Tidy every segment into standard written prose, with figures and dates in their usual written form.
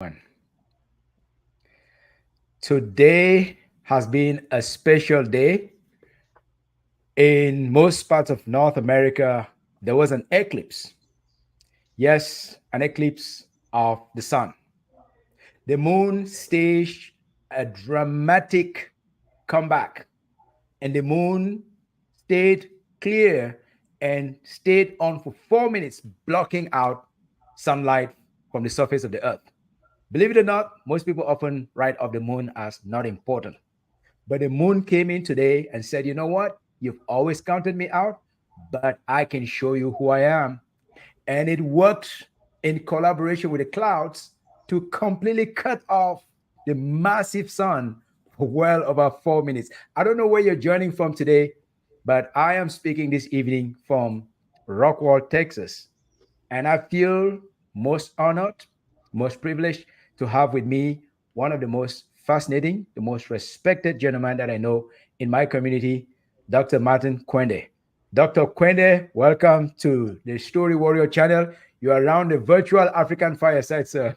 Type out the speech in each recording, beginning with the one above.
One. Today has been a special day. In most parts of North America, there was an eclipse. Yes, an eclipse of the sun. The moon staged a dramatic comeback, and the moon stayed clear and stayed on for 4 minutes, blocking out sunlight from the surface of the earth. Believe it or not, most people often write off the moon as not important. But the moon came in today and said, you know what? You've always counted me out, but I can show you who I am. And it worked in collaboration with the clouds to completely cut off the massive sun for well over 4 minutes. I don't know where you're joining from today, but I am speaking this evening from Rockwall, Texas. And I feel most honored, most privileged to have with me one of the most fascinating, the most respected gentlemen that I know in my community, Dr. Martin Kwende. Dr. Kwende, welcome to the Story Warrior channel. You are around the virtual African fireside, sir.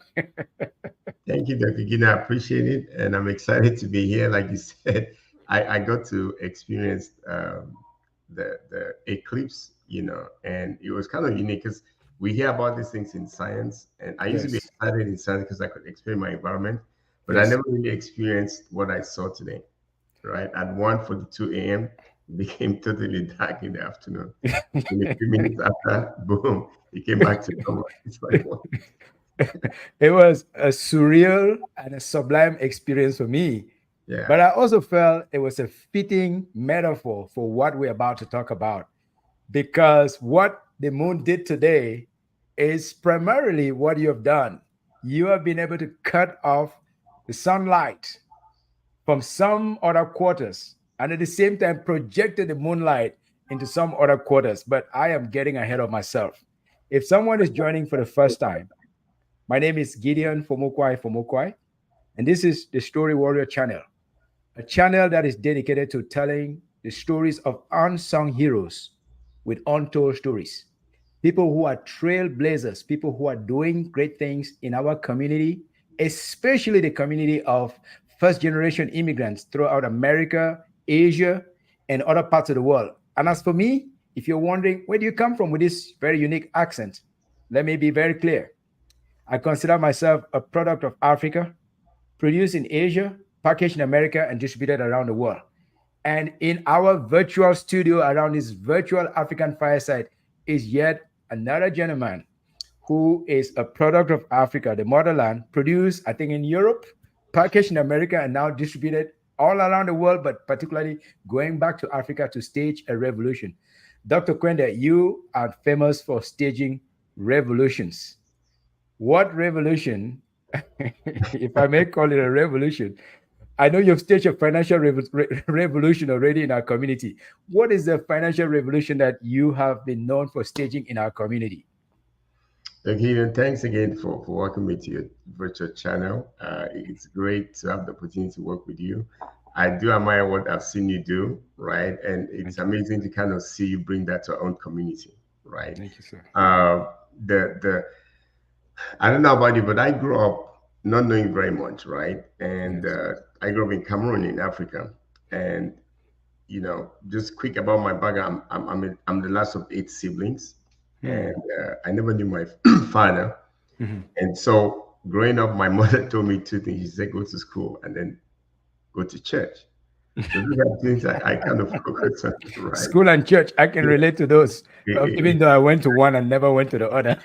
Thank you, Dr. Gina. I appreciate it. And I'm excited to be here. Like you said, I got to experience the eclipse, and it was kind of unique because we hear about these things in science. And I used to be Yes, excited in science because I could experience my environment, but I yes. never really experienced what I saw today, right? At 1:42 a.m., it became totally dark in the afternoon. In a few minutes after, boom, it came back to normal. It's like, what? It was a surreal and a sublime experience for me. Yeah. But I also felt it was a fitting metaphor for what we're about to talk about. Because what the moon did today is primarily what you have done. You have been able to cut off the sunlight from some other quarters and at the same time projected the moonlight into some other quarters. But I am getting ahead of myself. If someone is joining for the first time, my name is Gideon Fomokwai, and this is the Story Warrior channel, a channel that is dedicated to telling the stories of unsung heroes with untold stories. People who are trailblazers, people who are doing great things in our community, especially the community of first generation immigrants throughout America, Asia, and other parts of the world. And as for me, if you're wondering, where do you come from with this very unique accent? Let me be very clear. I consider myself a product of Africa, produced in Asia, packaged in America, and distributed around the world. And in our virtual studio around this virtual African fireside is yet another gentleman who is a product of Africa, the motherland, produced, I think, in Europe, packaged in America, and now distributed all around the world, but particularly going back to Africa to stage a revolution. Dr. Kwende, you are famous for staging revolutions. What revolution, if I may call it a revolution, I know you've staged a financial revolution already in our community. What is the financial revolution that you have been known for staging in our community? Okay, and thanks again for welcoming me to your virtual channel. It's great to have the opportunity to work with you. I do admire what I've seen you do, right? And it's Thank you. amazing to kind of see you bring that to our own community, right? Thank you, sir. Uh, the I don't know about you, but I grew up not knowing very much, right? And Yes. I grew up in Cameroon in Africa, and just quick about my background. I'm the last of eight siblings, and Hmm. I never knew my father. Mhm. And so growing up, my mother told me two things. She said, go to school and then go to church. So these are things I kind of focus on, right? School and church, I can Yeah. relate to those, Eh, even though I went to one and never went to the other.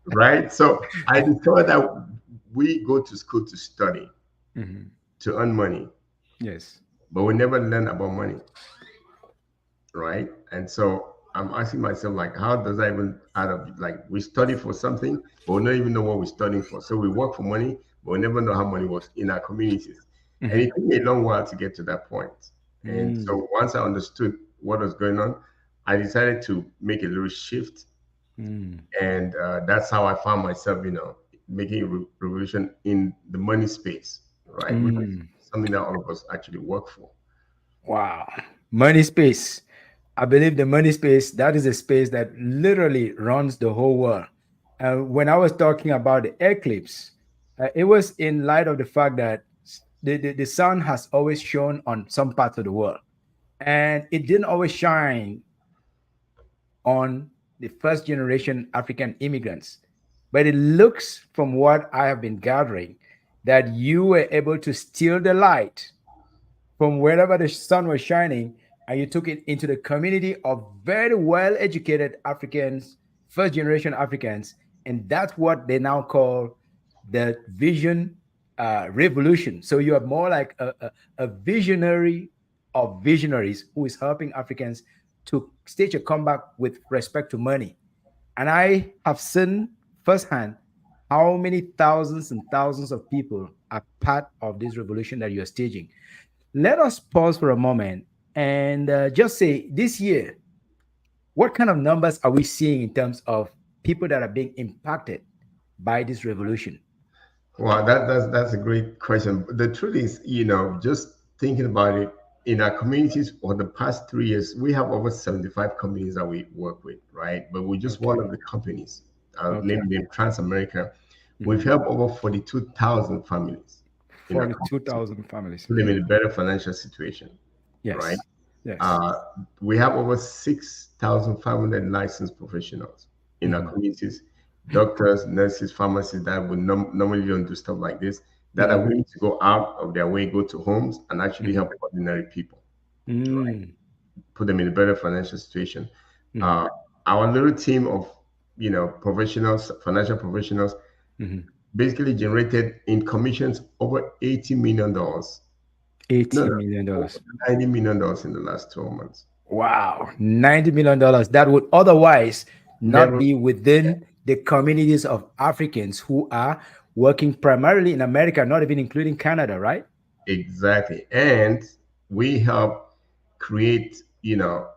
right? So I discovered that we go to school to study, Mhm. to earn money, Yes. but we never learn about money, right? And so I'm asking myself, like, how does that even add up? Like, we study for something, but we don't even know what we're studying for. So we work for money, but we never know how money works in our communities. And Mhm. it took me a long while to get to that point. And Mm. so once I understood what was going on, I decided to make a little shift. Mm. And that's how I found myself, making a revolution in the money space, right? Which is Mm. something that all of us actually work for. Wow. Money space. I believe the money space, that is a space that literally runs the whole world. When I was talking about the eclipse, it was in light of the fact that the sun has always shone on some parts of the world, and it didn't always shine on the first generation African immigrants. But it looks, from what I have been gathering, that you were able to steal the light from wherever the sun was shining, and you took it into the community of very well educated Africans, first generation Africans, and that's what they now call the vision revolution. So you are more like a visionary of visionaries who is helping Africans to stage a comeback with respect to money. And I have seen firsthand how many thousands and thousands of people are part of this revolution that you're staging. Let us pause for a moment and just say this year, what kind of numbers are we seeing in terms of people that are being impacted by this revolution? Wow, that's a great question. The truth is, just thinking about it, in our communities for the past 3 years, we have over 75 companies that we work with, right? But we're just one Okay. of the companies, Okay. named Trans America. We've Mhm. helped over 42,000 families in our community, 42,000 families. put them Okay. in a better financial situation, right? Yes. Yes. Uh, we have over 6,500 licensed professionals in our Mhm. communities, doctors, nurses, pharmacists that would normally don't do stuff like this, that are Mhm. willing to go out of their way, go to homes and actually Mhm. help ordinary people, Mm. put them in a better financial situation. Mhm. Uh, our little team of, professionals, financial professionals, Mhm. basically generated in commissions over $80 million. No, $80 no, million. over dollars. $90 million in the last 12 months. Wow. $90 million that would otherwise not Never. be within the communities of Africans who are working primarily in America, not even including Canada, right? Exactly. And we help create,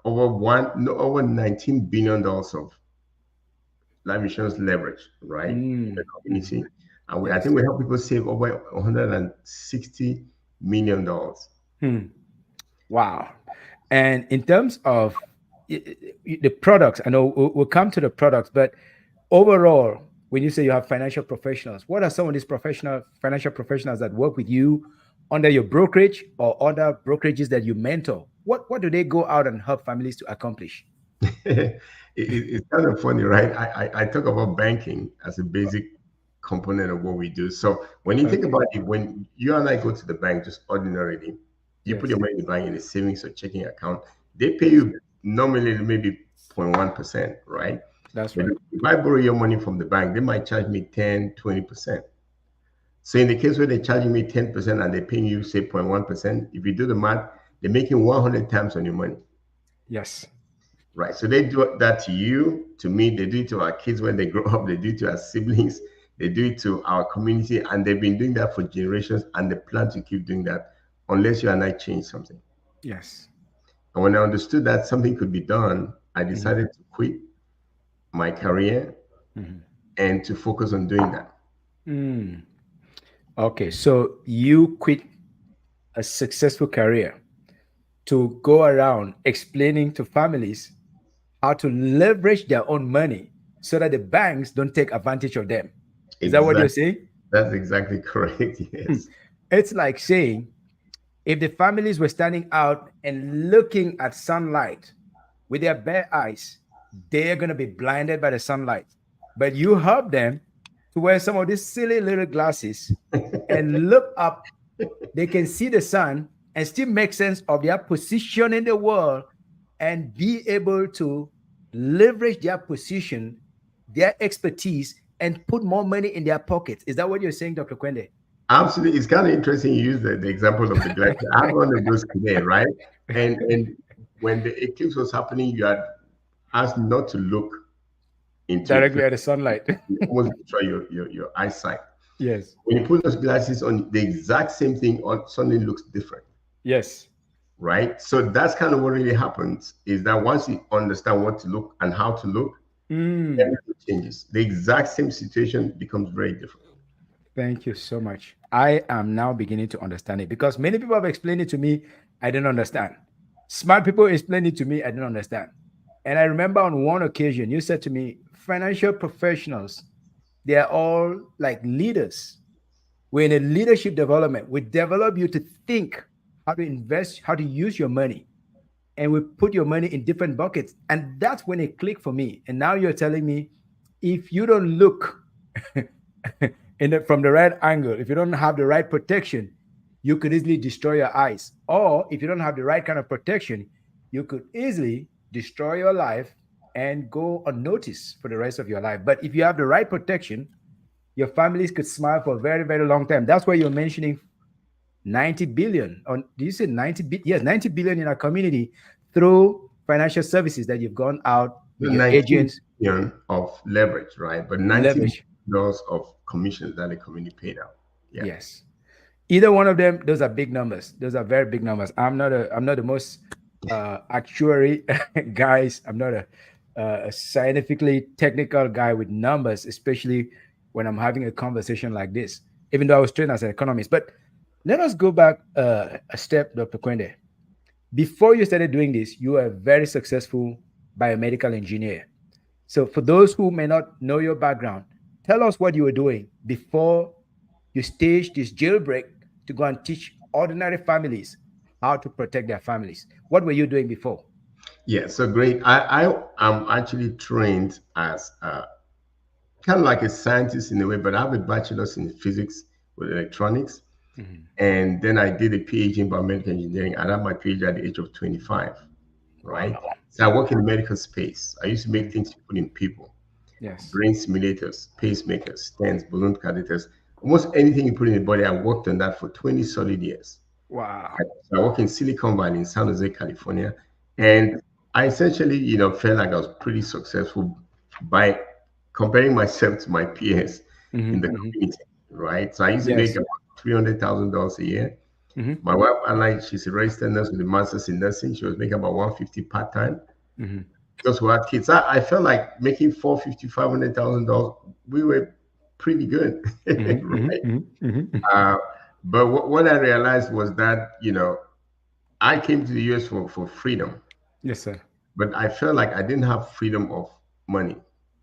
over $19 billion of life insurance leverage, right? In the Mhm. community. And I Yes. think we help people save over $160 million. Hmm. Wow. And in terms of the products, I know we'll come to the products, but overall, when you say you have financial professionals, what are some of these professional financial professionals that work with you under your brokerage or other brokerages that you mentor? What do they go out and help families to accomplish? It's kind of funny, right? I talk about banking as a basic component of what we do. So when you think Okay. about it, when you and I go to the bank just ordinarily, you put Yes. your money in the bank in a savings or checking account, they pay Yes. you nominally maybe 0.1%, right? That's But right. if I borrow your money from the bank, they might charge me 10, 20%. So in the case where they're charging me 10% and they're paying you, say, 0.1%, if you do the math, they're making 100 times on your money. Yes. Right. So they do that to you, to me, they do it to our kids when they grow up, they do it to our siblings, they do it to our community, and they've been doing that for generations, and they plan to keep doing that unless you and I change something. Yes. And when I understood that something could be done, I Mhm. decided to quit my career Mhm. and to focus on doing that. Mm. Okay. So you quit a successful career to go around explaining to families how to leverage their own money so that the banks don't take advantage of them. Is that what you're Exactly. saying? That's exactly correct. Yes. It's like saying if the families were standing out and looking at sunlight with their bare eyes, they're going to be blinded by the sunlight. But you help them to wear some of these silly little glasses and look up. They can see the sun and still make sense of their position in the world and be able to leverage their position, their expertise, and put more money in their pockets. Is that what you're saying, Dr. Kwende? Absolutely. It's kind of interesting you use the example of the glass. I have one of those today, right? And when the eclipse was happening, you had asked not to look into it Directly because at the sunlight. you almost destroy your eyesight. Yes. When you put those glasses on, the exact same thing on suddenly looks different, Yes. right? So that's kind of what really happens is that once you understand what to look and how to look, Mm. everything changes. The exact same situation becomes very different. Thank you so much. I am now beginning to understand it because many people have explained it to me. I didn't understand. Smart people explained it to me. I didn't understand. And I remember on one occasion, you said to me, financial professionals They are all like leaders. We're in a leadership development. We develop you to think how to invest, how to use your money, and we put your money in different buckets. And that's when it clicked for me. And now you're telling me if you don't look from the right angle, if you don't have the right protection, you could easily destroy your eyes. Or if you don't have the right kind of protection, you could easily destroy your life and go unnoticed for the rest of your life. But if you have the right protection, your families could smile for a very, very long time. That's why you're mentioning 90 billion. On do you say 90 yes, 90 billion in our community through financial services that you've gone out The with your 19 agents, billion of leverage, right? But 90 leverage. dollars of commissions that the community paid out. Yeah. Yes. Either one of them, those are big numbers. Those are very big numbers. I'm not the most actuary guys. I'm not a scientifically technical guy with numbers, especially when I'm having a conversation like this. Even though I was trained as an economist, but let us go back a step, Dr. Kwende. Before you started doing this, you were a very successful biomedical engineer. So, for those who may not know your background, tell us what you were doing before you staged this jailbreak to go and teach ordinary families how to protect their families. What were you doing before? Yeah. So great. I am actually trained as kind of like a scientist in a way, but I have a bachelor's in physics with electronics. Mhm. And then I did a PhD in biomedical engineering. I had my PhD at the age of 25, right? Wow. So I work in the medical space. I used to make Mhm. things you put in people, Yes. brain simulators, pacemakers, stents, balloon catheters, almost anything you put in the body. I worked on that for 20 solid years. Wow. So I work in Silicon Valley in San Jose, California. And I essentially, felt like I was pretty successful by comparing myself to my peers in the Hmm. community, right? So I used to make Yes. about $300,000 a year. Hmm. My wife, unlike she's a registered nurse with a master's in nursing, she was making about 150 part time Hmm. because we had kids. I felt like making 450, $500,000. We were pretty good, Hmm. right? Hmm. Hmm. Uh, but what I realized was that I came to the US for freedom, Yes, sir. but I felt like I didn't have freedom of money,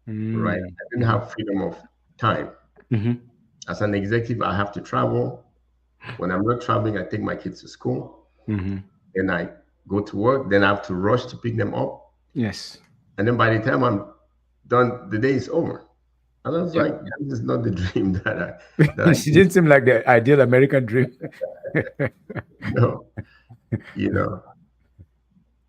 right? Mm. I didn't Hmm. have freedom of time. Hmm. As an executive, I have to travel. When I'm not traveling, I take my kids to school. Hmm. Then I go to work. Then I have to rush to pick them up. Yes. And then by the time I'm done, the day is over. And I was Yep. like, this is not the dream that I She used didn't seem like the ideal American dream. to know, you know.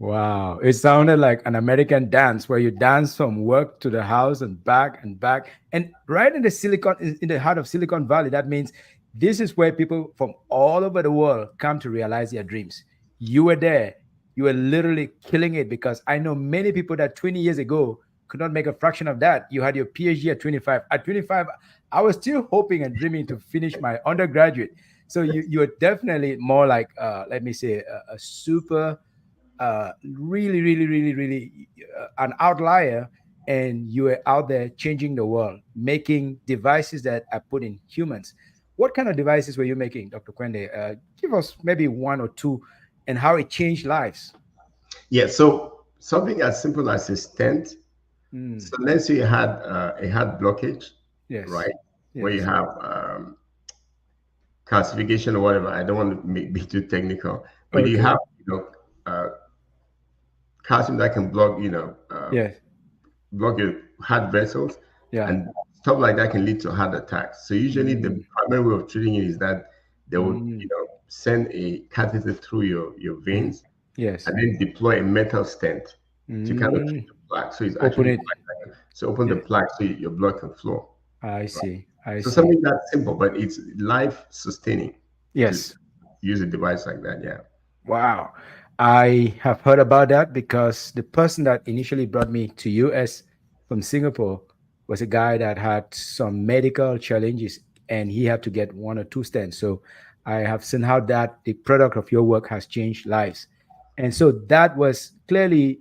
Wow. It sounded like an American dance where you dance from work to the house and back and back. And right in the in the heart of Silicon Valley, that means this is where people from all over the world come to realize their dreams. You were there. You were literally killing it because I know many people that 20 years ago could not make a fraction of that. You had your PhD at 25. At 25, I was still hoping and dreaming to finish my undergraduate. So you are definitely more like, let me say, a super really, really, really, really an outlier, and you are out there changing the world, making devices that are put in humans. What kind of devices were you making, Dr. Kwende? Give us maybe one or two, and how it changed lives. Yeah, so something as simple as a stent. Mm, So let's say you had a heart blockage, yes, right? Where you yes, have calcification or whatever. I don't want to be too technical, but you okay, have, uh, calcium that can block, yes, block your heart vessels, yeah, and stuff like that can lead to heart attacks. So usually the mm, primary way of treating it is that they would, mm, send a catheter through your mhm, veins yes, and then deploy a metal stent to kind of treat mm, the plaque. So it's open actually it, quite like, so open the yes, plaque so your blood can flow. I Right? see, I So see, something that simple, but it's life sustaining to yes. use a device like that. Yeah. Wow. I have heard about that because the person that initially brought me to US from Singapore was a guy that had some medical challenges and he had to get one or two stents. So I have seen how that the product of your work has changed lives. And so that was clearly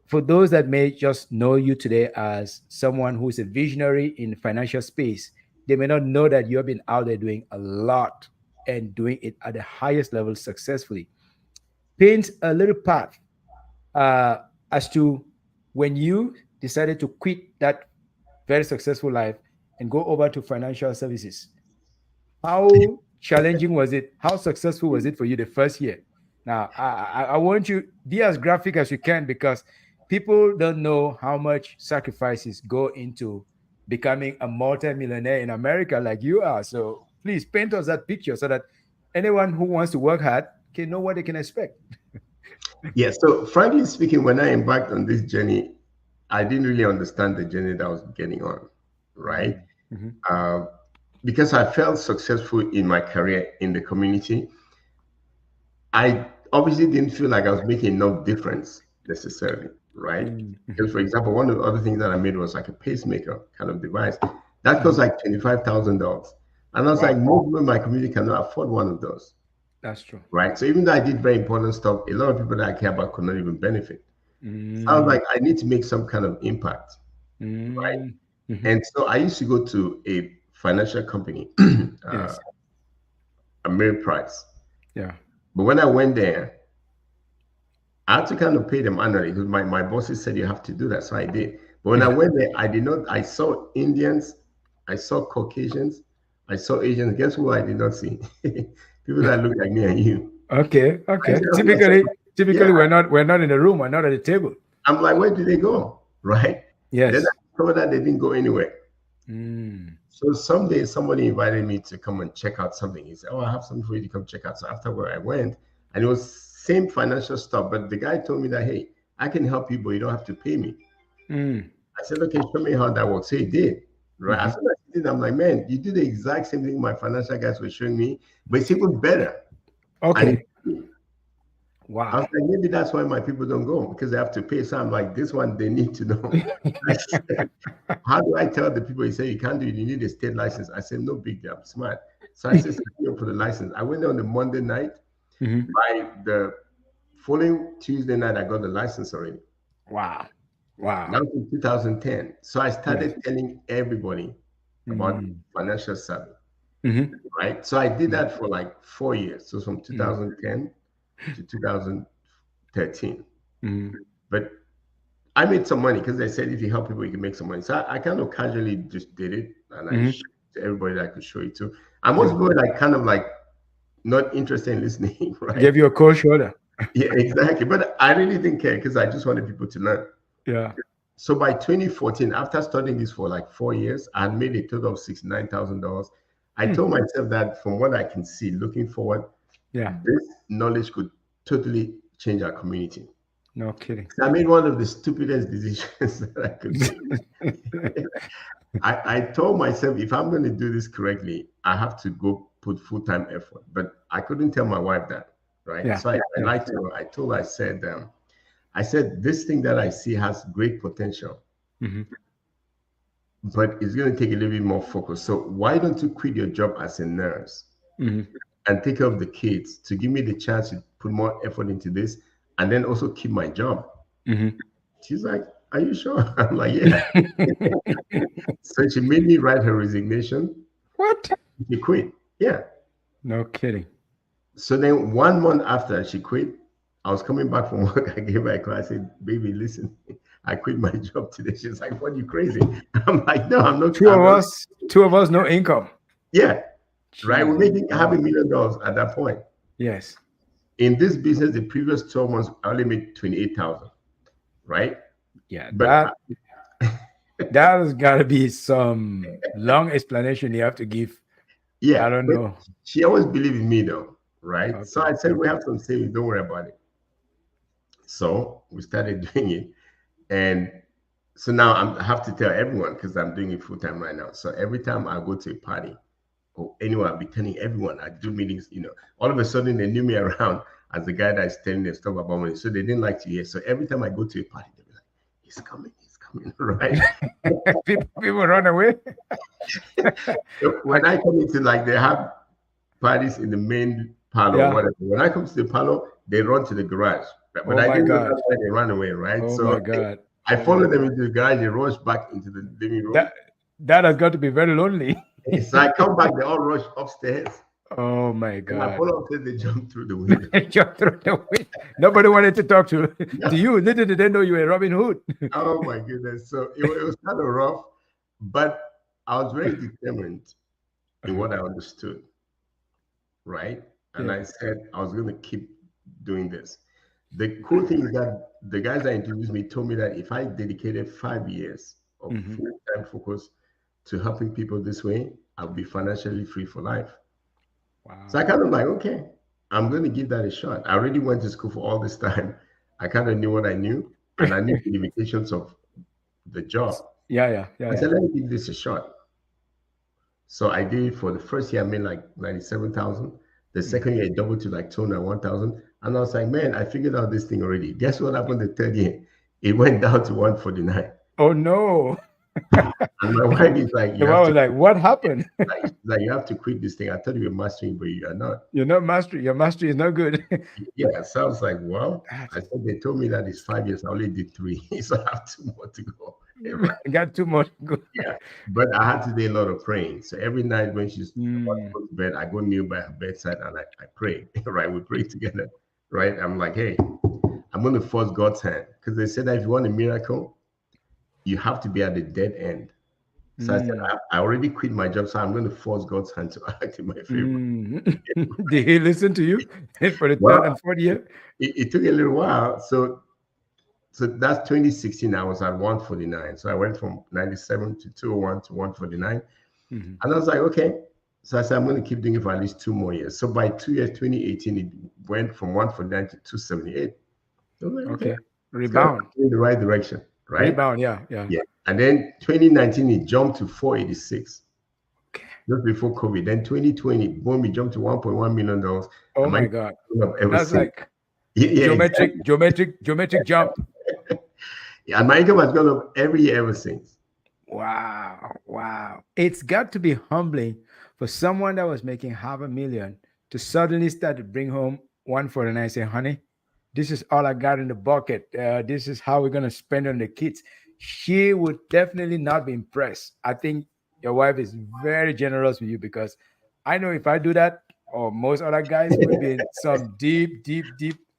for those that may just know you today as someone who's a visionary in the financial space, they may not know that you have been out there doing a lot and doing it at the highest level successfully. Paint a little path uh, as to when you decided to quit that very successful life and go over to financial services. How challenging was it? How successful was it for you the first year? Now, I want you be as graphic as you can because people don't know how much sacrifices go into becoming a multi-millionaire in America like you are. So please paint us that picture so that anyone who wants to work hard can know what they can expect. Yeah. So frankly speaking, when I embarked on this journey, I didn't really understand the journey that I was getting on, right? Mm-hmm. Uh, because I felt successful in my career in the community, I obviously didn't feel like I was making enough difference necessarily, right? Mm-hmm. Because, for example, one of the other things that I made was like a pacemaker kind of device. That cost Mm-hmm. like $25,000. And I was like, Wow, most people in my community cannot afford one of those, that's true. right? So even though I did very important stuff, a lot of people that I care about could not even benefit. So I was Mm-hmm. like, I need to make some kind of impact, right? Mm-hmm. And so I used to go to a financial company, Yes. Ameriprise. Yeah. But when I went there, I had to kind of pay them annually because my bosses said you have to do that. So I did. But when I went there, I did not, I saw Indians, I saw Caucasians, I saw Asians. Guess who I did not see? People that look like me and you. Okay. I Okay. said, I'm like, Typically, yeah, we're not in the room. We're not at the table. I'm like, where did they go? Right. Then I Yes. discovered that they didn't go anywhere. Mm. So someday somebody invited me to come and check out something. He said, "Oh, I have something for you to come check out." So after where I went, and it was same financial stuff, but the guy told me that, "Hey, I can help you, but you don't have to pay me." Mm. I said, "Okay, show me how that works." So he did. Right. Mm-hmm. As soon as he did, I'm like, "Man, you do the exact same thing my financial guys were showing me, but it's even better." And Okay. I was Wow. like, maybe that's why my people don't go because they have to pay. So I'm like, this one they need to know. I said, how do I tell the people? He said, you can't do it. You need a state license. I said, no big deal. I'm smart. So I said, sign me up for the license. I went there on the Monday night. Mm-hmm. By the following Tuesday night, I got the license already. Wow. Wow. That was in 2010. So I Yes. started telling everybody about Mm. financial savvy, Mm-hmm. right? So I did that for like 4 years. So from Mm-hmm. 2010 to 2013. Mm-hmm. But I made some money because they said if you help people, you can make some money. So I kind of casually just did it, and I Mm-hmm. showed it to everybody that I could show it to. And most Yeah. people were like kind of like not interested in listening, right? Gave you a cold shoulder. Yeah, exactly. But I really didn't care because I just wanted people to learn. Yeah. So by 2014, after studying this for like 4 years, I had made a total of $69,000. I Hmm. told myself that from what I can see, looking forward, Yeah. this knowledge could totally change our community. No kidding. So I made one of the stupidest decisions that I could make. I told myself if I'm going to do this correctly, I have to go put full time effort. But I couldn't tell my wife that, right? Yeah. So I Yeah. lied to her. I told her, I said, this thing that I see has great potential, Mm-hmm. but it's going to take a little bit more focus. So why don't you quit your job as a nurse Mm-hmm. and take care of the kids to give me the chance to put more effort into this and then also keep my job? Mm-hmm. She's like, are you sure? I'm like, yeah. So she made me write her resignation. What? She quit. Yeah. No kidding. So then 1 month after she quit, I was coming back from work. I gave her a call. I said, baby, listen, I quit my job today. She's like, what, you crazy? I'm like, no, I'm not. Two I'm of not. us. Two of us. No income. Yeah. Right. We're Jesus. making half a God. million dollars at that point. Yes. In this business, the previous 12 months, I only made 28,000. Right. Yeah. But That has got to be some long explanation you have to give. I yeah, don't but know. she always believed in me though. Right. So Okay. I said, we Okay. have some savings. Don't worry about it. So we started doing it. And so now I have to tell everyone because I'm doing it full time right now. So every time I go to a party or anywhere, I'll be telling everyone I do meetings. All of a sudden they knew me around as the guy that's telling them stuff about money. So they didn't like to hear. So every time I go to a party, they'll be like, he's coming, right? People run away. So when I come into like they have parties in the main parlor or Yeah. whatever. When I come to the parlor, they run to the garage. But Oh I my didn't know God. that's why they ran away, right? Oh So my God. I Oh my followed them God. into the garage, they rush back into the living room. That has got to be very lonely. So I come back, they all rush upstairs. Oh my And I God. follow upstairs, they jump through the window. Jump through the window. Nobody wanted to talk to Yeah. you. Little did they know you were Robin Hood. Oh my goodness. So it was kind of rough. But I was very determined in Uh-huh. what I understood, right? And Yeah. I said I was going to keep doing this. The cool thing is that the guys that introduced me told me that if I dedicated 5 years of Hmm. full time focus to helping people this way, I'll be financially free for life. So I Wow. kind of like, okay, I'm going to give that a shot. I already went to school for all this time. I kind of knew what I knew, and I knew the limitations of the job. Yeah, yeah, yeah, I yeah. said, let me give this a shot. So I did it for the first year, I made like 97,000. The Mhm. second year, it doubled to like 201,000. And I was like, man, I figured out this thing already. Guess what happened the third year? It went down to 149. Oh no. And my wife is like, you The have one to, was like, what happened? like, you have to quit this thing. I thought you were mastering, but you are not. You're not mastery. Your mastery is not good. Yeah, so I was like, well, That I is, said they told me that it's 5 years. I only did three, so I have two more to go. Right? got too much good. Yeah, but I had to do a lot of praying. So every night when she's about to Mm, go to bed, I go kneel by her bedside and I pray. Right, we pray together. Right, I'm like, hey, I'm going to force God's hand because they said that if you want a miracle, you have to be at the dead end. So I said, mm, I already quit my job, so I'm going to force God's hand to act in my favor. mm. Did he listen to you for the third Well, and fourth year? it took a little while. So that's 2016. I was at 149. So I went from 97 to 201 to 149. Mhm. And I was like, okay. So I said, I'm going to keep doing it for at least 2 more years. So by 2 years, 2018, it went from 149 to 278. I was like, okay, Okay. it's kind of Rebound. in the right direction, right? Rebound. Yeah. Yeah. Yeah. And then 2019, it jumped to 486 Okay. just before COVID. Then 2020, boom, it jumped to $1.1 million. Oh And my my income God. has gone up ever That's since. like Yeah, yeah, exactly. geometric jump. Yeah, and my income has gone up every year ever since. Wow. Wow. It's got to be humbling for someone that was making half a million to suddenly start to bring home 149 and say, honey, this is all I got in the bucket. This is how we're going to spend on the kids. She would definitely not be impressed. I think your wife is very generous with you because I know if I do that, or most other guys will be in some deep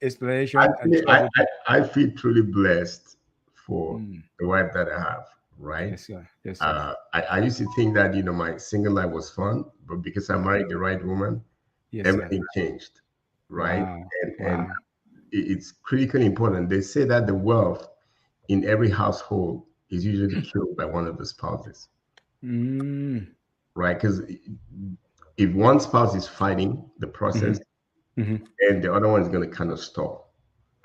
explanation and Actually, trouble. I feel truly blessed for Mm. the wife that I have, right? Yes, sir. Yes, sir. I used to think that, my single life was fun, but because I Uh-huh. married the right woman, Yes, sir. everything changed, right? Wow. And Wow. it's critically important. They say that the wealth in every household is usually killed by one of the spouses, Mm. right? Because if one spouse is fighting the Hmm. process, Hmm. and the other one is going to kind of stall.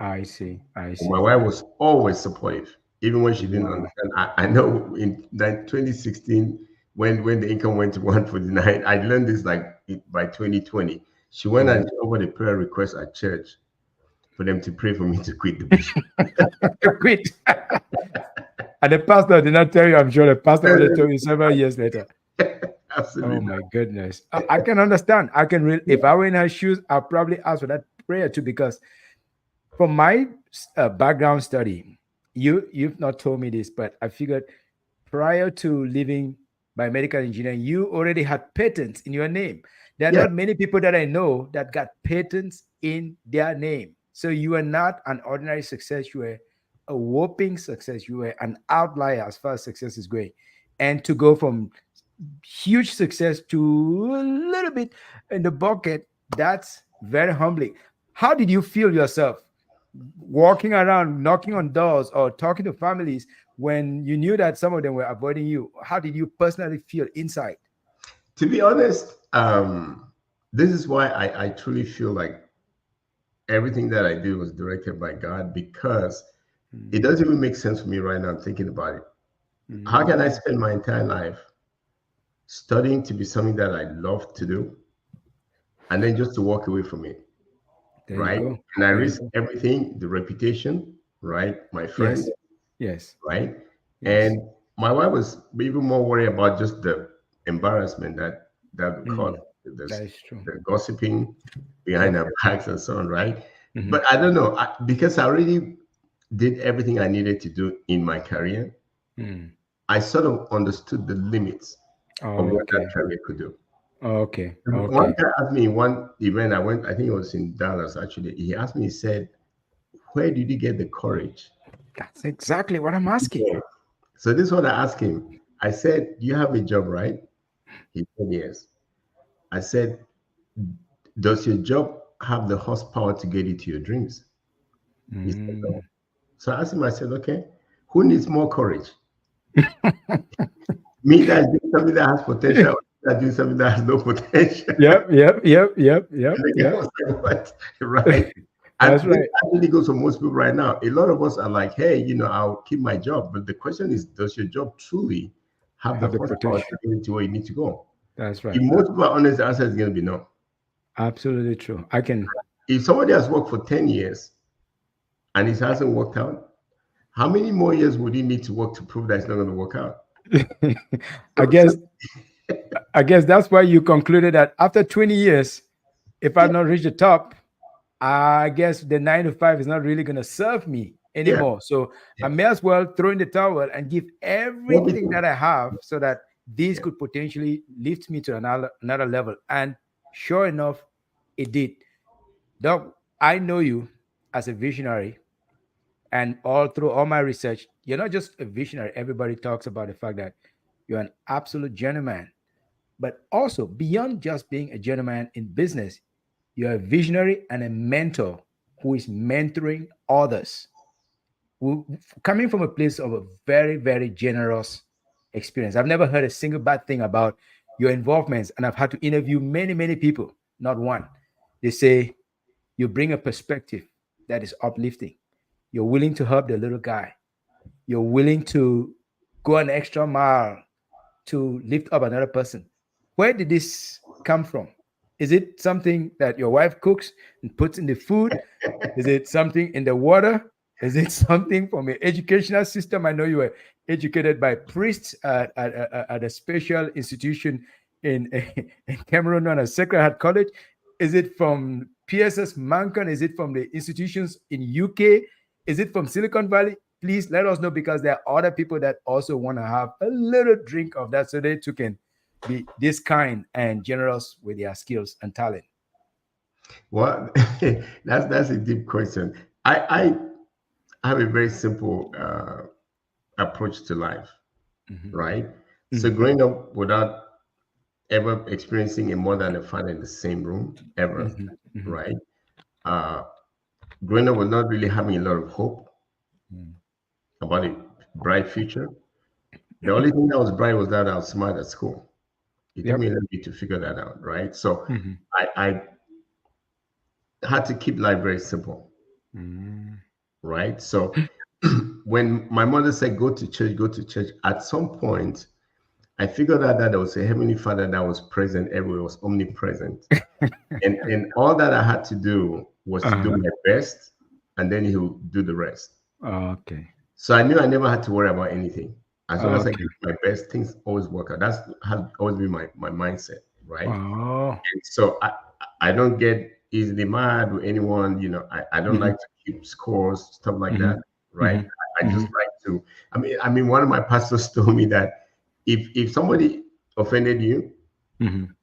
I see. I My see. wife was always supportive, even when she didn't Wow. understand. I know in that 2016, when the income went to 149, I learned this like by 2020. She went Hmm. and she over the prayer request at church for them to pray for me to quit the business. To quit. And the pastor did not tell you, I'm sure the pastor only told you several years later. Oh Absolutely. my goodness. I can understand. I can really, if I were in her shoes, I'll probably ask for that prayer too, because from my background study, you've not told me this, but I figured prior to leaving biomedical engineering, you already had patents in your name. There are Yeah. not many people that I know that got patents in their name. So you are not an ordinary success. You were a whopping success. You were an outlier as far as success is going. And to go from huge success to a little bit in the bucket, that's very humbling. How did you feel yourself walking around, knocking on doors, or talking to families when you knew that some of them were avoiding you? How did you personally feel inside? To be honest, this is why I truly feel like everything that I do was directed by God because it Mm, doesn't even make sense for me right now. I'm thinking about it. How can I mm, spend my entire life studying to be something that I love to do and then just to walk away from it, there you right? go. And I There you risk go. everything, the reputation, right? My friends, Yes, yes, right? yes. And my wife was even more worried about just the embarrassment that would cause Mm, this, that is true. the gossiping behind Yep. our backs and so on, right? Hmm. But I don't know because I already did everything I needed to do in my career. Mm. I sort of understood the limits of what that Okay. career could do. Okay. One Okay. guy asked me in one event I went, I think it was in Dallas actually. He asked me, he said, where did you get the courage? That's exactly what I'm asking. Yeah. So this is what I asked him. I said, "You have a job, right?" He said, "Yes." I said, "Does your job have the horsepower to get you to your dreams?" He said, "No." Mm. So I asked him, I said, "Okay, who needs more courage? Me that is doing something that has potential, or that doing something that has no potential?" Yep, yep, yep, yep, yep, And the guy yep. was like, "What?" Right? That's And this right. actually goes for most people right now. A lot of us are like, "Hey, I'll keep my job." But the question is, does your job truly have the Have the horsepower potential. to get into where you need to go? That's If right. most people are honest, the answer is going to be no. Absolutely true. I can. If somebody has worked for 10 years and it hasn't worked out, how many more years would he need to work to prove that it's not going to work out? I So, guess. I guess that's why you concluded that after 20 years, if I've yeah, not reached the top, I guess the 9 to 5 is not really going to serve me yeah, anymore. So I yeah. may as well throw in the towel and give More everything people. that I have so that this Yeah. could potentially lift me to another level. And sure enough, it did. Doc, I know you as a visionary, and all through all my research, you're not just a visionary. Everybody talks about the fact that you're an absolute gentleman, but also beyond just being a gentleman in business, you're a visionary and a mentor who is mentoring others, who, coming from a place of a very, very generous experience. I've never heard a single bad thing about your involvements, and I've had to interview many, many people, not one. They say you bring a perspective that is uplifting. You're willing to help the little guy. You're willing to go an extra mile to lift up another person. Where did this come from? Is it something that your wife cooks and puts in the food? Is it something in the water? Is it something from your educational system? I know you were educated by priests at a special institution in, in Cameroon known as Sacred Heart College. Is it from PSS Mankan? Is it from the institutions in UK? Is it from Silicon Valley? Please let us know, because there are other people that also want to have a little drink of that so they too can be this kind and generous with their skills and talent. Well, that's a deep question. I have a very simple approach to life, Mhm, right? So mhm, growing up without ever experiencing a mother and a father in the same room ever, mhm, mhm, right? Uh, Growing up with not really having a lot of hope mhm. about a bright future. The only thing that was bright was that I was smart at school. It took me a Yep. little bit to figure that out, right? So Mhm, I had to keep life very simple, mhm. right? So when my mother said, go to church, at some point, I figured out that there was a heavenly father that was present everywhere, was omnipresent. And all that I had to do was to do Uh-huh. my best, and then he would do the rest. Okay. So I knew I never had to worry about anything. As long as I Okay. give my best, things always work out. That's has always been my mindset, right? Oh. And so I don't get easily mad with anyone. I don't like Mhm, to keep scores, stuff like that, mhm, right? mhm, I just mhm, like to. I mean, one of my pastors told me that if somebody offended you mhm.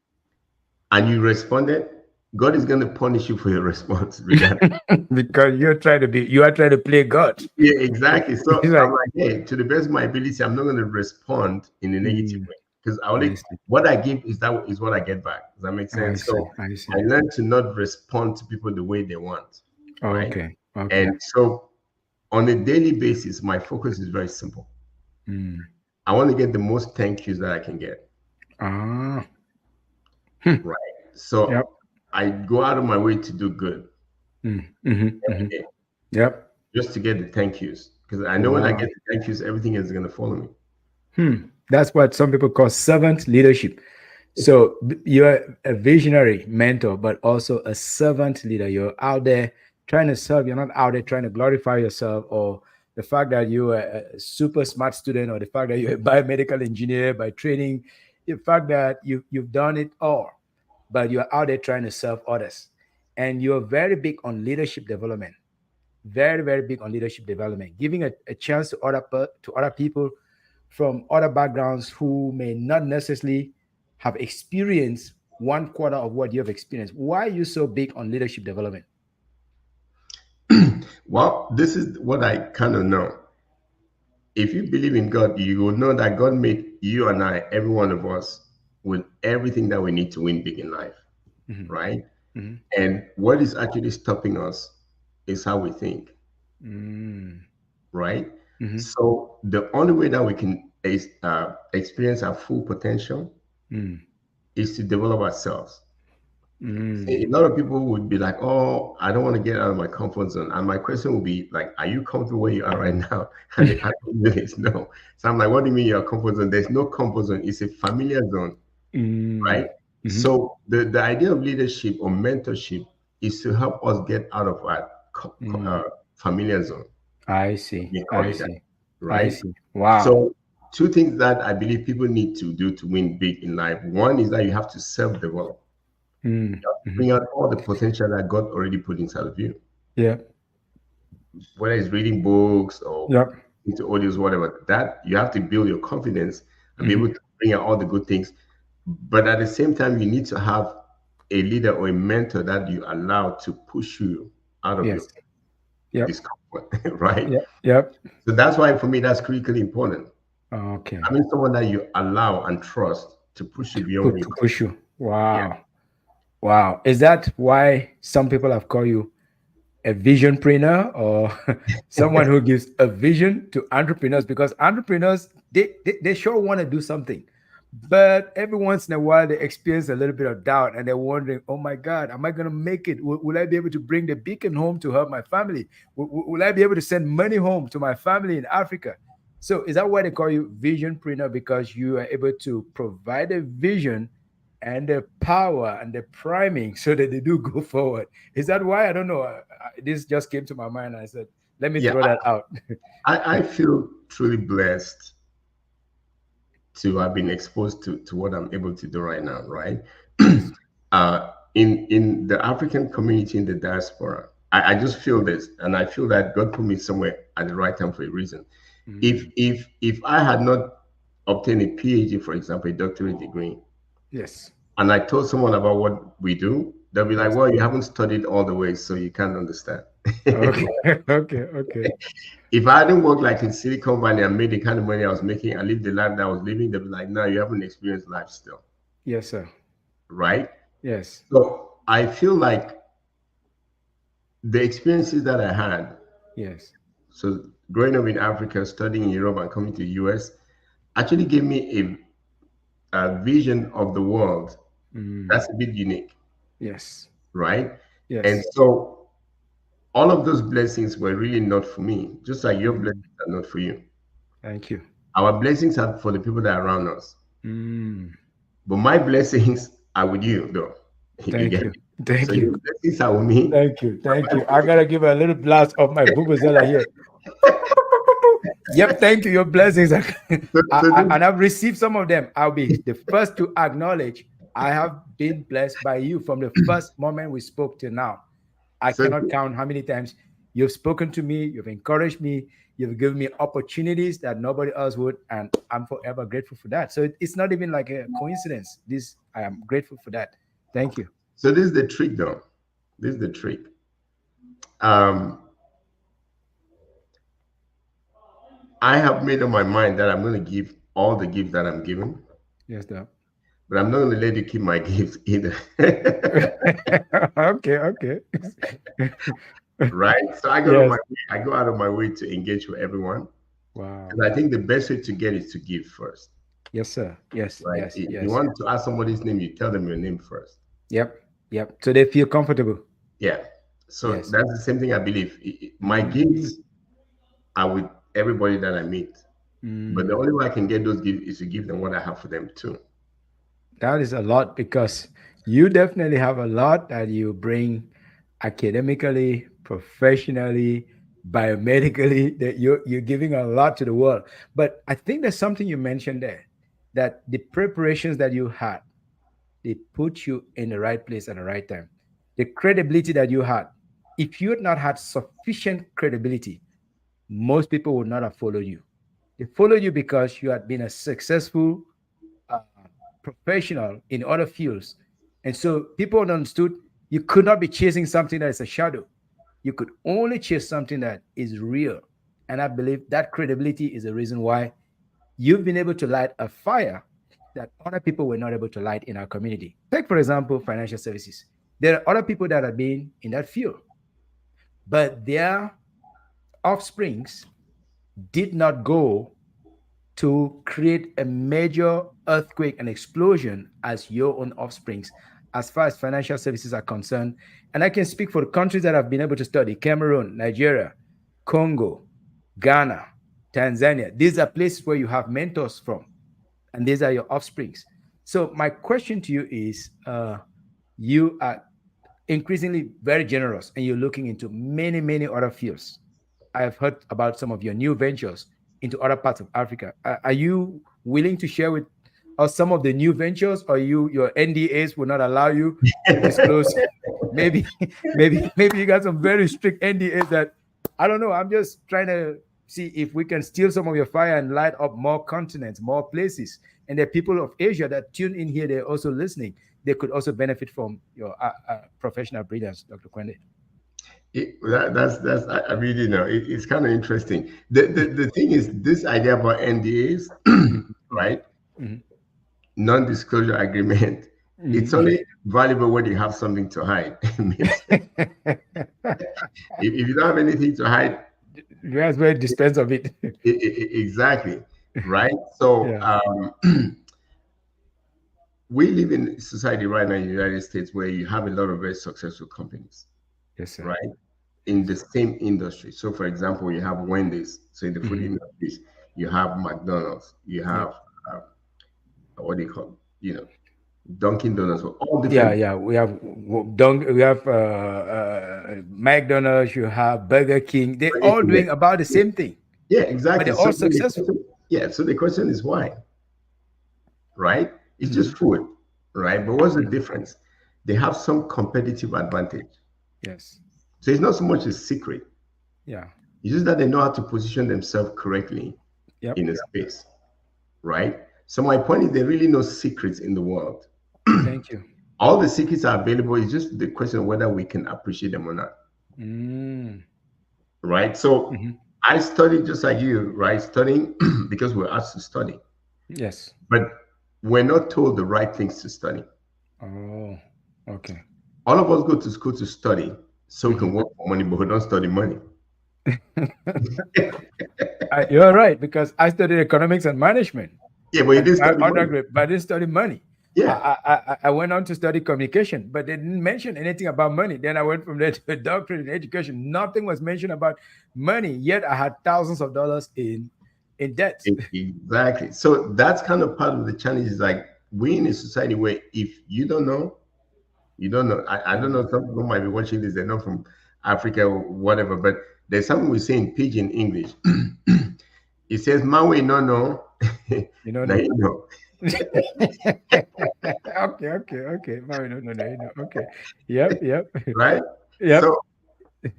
and you responded, God is going to punish you for your response, regardless. Because you are trying to play God. Yeah, exactly. So He's I'm like, like, hey, to the best of my ability, I'm not going to respond in a negative mm, way, because I I only see. what I give is what I get back. Does that make I sense? see. So I I see. learned to not respond to people the way they want, right? Okay. Okay. And so on a daily basis, my focus is very simple. Mm. I want to get the most thank yous that I can get, Ah. Hmm. right? So Yep. I go out of my way to do good Mm. Mhm, every mhm. day Yep. just to get the thank yous, because I know when I get Wow. the thank yous, everything is going to follow me. That's what some people call servant leadership. So you're a visionary mentor, but also a servant leader. You're out there trying to serve. You're not out there trying to glorify yourself, or the fact that you're a super smart student, or the fact that you're a biomedical engineer by training, the fact that you've done it all, but you're out there trying to serve others. And you're very big on leadership development, very, very big on leadership development, giving a chance to to other people from other backgrounds who may not necessarily have experienced 1/4 of what you have experienced. Why are you so big on leadership development? Well, this is what I kind of know. If you believe in God, you will know that God made you and I, every one of us, with everything that we need to win big in life, Mm-hmm. right? Mm-hmm. And what is actually stopping us is how we think, Mm-hmm. right? Mm-hmm. So the only way that we can experience our full potential is to develop ourselves. Mm-hmm. See, a lot of people would be like, "Oh, I don't want to get out of my comfort zone," and my question would be like, "Are you comfortable where you are right now?" And the answer is no. So I'm like, "What do you mean you're comfort zone? There's no comfort zone. It's a familiar zone, right?" Mm-hmm. So the idea of leadership or mentorship is to help us get out of our Mm-hmm. familiar zone. I see. We call I it that, see. I right? see. Wow. So two things that I believe people need to do to win big in life. One is that you have to self-develop, Mm-hmm. bring out all the potential that God already put inside of you, Yep. whether it's reading books or Yep. into audios, whatever. That you have to build your confidence and be Mm-hmm. able to bring out all the good things. But at the same time, you need to have a leader or a mentor that you allow to push you out of your Yes. Yep. discomfort, right? Yep. Yep. So that's why for me that's critically important. Okay. I mean, someone that you allow and trust to push you beyond where To you can. push you. Yeah, Wow. Wow. Is that why some people have called you a visionpreneur or someone who gives a vision to entrepreneurs? Because entrepreneurs, they sure want to do something. But every once in a while, they experience a little bit of doubt and they're wondering, oh my God, am I going to make it? Will I be able to bring the beacon home to help my family? Will I be able to send money home to my family in Africa? So is that why they call you visionpreneur? Because you are able to provide a vision and the power and the priming so that they do go forward. Is that why? I don't know. This just came to my mind. And I said, let me yeah. throw that out. I feel truly blessed to have been exposed to what I'm able to do right now, right? Yes. In the African community in the diaspora, I just feel this, and I feel that God put me somewhere at the right time for a reason. Mm, If I had not obtained a PhD, for example, a doctorate degree, yes. and I told someone about what we do, they'll be like, Yes. "Well, you haven't studied all the way, so you can't understand." Okay. Okay. Okay. If I hadn't worked like in Silicon Valley and made the kind of money I was making and lived the life that I was living, they'll be like, "No, you haven't experienced life still," Yes, sir. right? Yes. So I feel like the experiences that I had, Yes. so growing up in Africa, studying in Europe, and coming to the US, actually gave me a vision of the world Mm, that's a bit unique, yes. right? And Yes. so all of those blessings were really not for me, just like your Mm, blessings are not for you. thank you. Our blessings are for the people that are around us. Mm, But my blessings are with you, though. You thank get you. it? So Thank you. your blessings are with me. Thank you. Thank you. I gotta give a little blast of my bubuzela here. Yep, thank you. Your blessings. So And this, I've received some of them. I'll be the first to acknowledge I have been blessed by you from the first moment we spoke till now. I so cannot count how many times you've spoken to me, you've encouraged me, you've given me opportunities that nobody else would, and I'm forever grateful for that. So it's not even like a coincidence. This I am grateful for that. Thank you. so this is the trick, though. This is the trick. Um, I have made up my mind that I'm going to give all the gifts that I'm given, Yes, sir. but I'm not going to let you keep my gifts either. Okay, okay. Right? So Yes. I go out of my way to engage with everyone. Wow. And I think the best way to get is to give first. Yes, sir. Yes, Right? yes, If you yes. want to ask somebody's name, you tell them your name first. Yep, yep. So they feel comfortable. Yeah. So Yes. that's the same thing I believe. My Mm, gifts are with everybody that I meet. But the mm. only way I can get those gifts is to give them what I have for them too. That is a lot because you definitely have a lot that you bring academically, professionally, biomedically, that you're giving a lot to the world. But I think there's something you mentioned there that the preparations that you had, they put you in the right place at the right time. The credibility that you had, if you had not had sufficient credibility, most people would not have followed you. They followed you because you had been a successful uh, professional in other fields. And so people understood you could not be chasing something that is a shadow. You could only chase something that is real. And I believe that credibility is the reason why you've been able to light a fire that other people were not able to light in our community. Take, for example, financial services. There are other people that have been in that field, but their offsprings did not go to create a major earthquake and explosion as your own offsprings, as far as financial services are concerned. And I can speak for the countries that have been able to study: Cameroon, Nigeria, Congo, Ghana, Tanzania. These are places where you have mentors from, and these are your offsprings. So, my question to you is, you are increasingly very generous and you're looking into many, many other fields. I've heard about some of your new ventures into other parts of Africa. Are you willing to share with us some of the new ventures, or your NDAs will not allow you to disclose? Maybe, maybe you got some very strict NDAs that I don't know. I'm just trying to see if we can steal some of your fire and light up more continents, more places. And the people of Asia that tune in here, they're also listening. They could also benefit from your professional brilliance, Dr. Kwende. I really know it's kind of interesting. The thing is, this idea about NDAs, right? Mhm. Non-disclosure agreement. It's Mhm. only valuable when you have something to hide. If you don't have anything to hide, You guys very dispense of it. exactly, right? So Yeah. we live in a society right now in the United States where you have a lot of very successful companies, Yes, sir. right? In the same industry. So, for example, you have Wendy's. So, in the food Hmm. industries, you have McDonald's, you Yep. have what do you call, Dunkin' Donuts, all Yeah, different. yeah. We have McDonald's. You have Burger King. They're all Yeah, doing about the yeah, same thing, yeah, but exactly. they're So, all successful. so the question is why, right? It's Hmm. just food, right? But what's the Hmm. difference? They have some competitive advantage. Yes. So it's not so much a secret. Yeah. It's just that they know how to position themselves correctly Yep. in a space, right? So my point is, there are really no secrets in the world. Thank you. All the secrets are available. It's just the question of whether we can appreciate them or not, Mm. right? So Hmm. I studied just like you, right? Studying because we're asked to study, Yes. but we're not told the right things to study. Oh. Okay. All of us go to school to study so we Hmm. can work for money, but we don't study money. You're right, because I studied economics and management Yeah, but you and didn't my study money. undergrad, but I didn't study money. Yeah, I went on to study communication, but they didn't mention anything about money. Then I went from there to a doctorate in education. Nothing was mentioned about money, yet I had thousands of dollars in debt. exactly. So that's kind of part of the challenge. Is like we in a society where if you don't know, you don't know. I don't Mhm. know. Some people might be watching this. They're not from Africa or whatever. But there's something we say in pidgin English. It says, "Mawe no no." You don't Now know. you know, Okay. No, no, no, no, no. Okay. Yep, yep, right? yep. So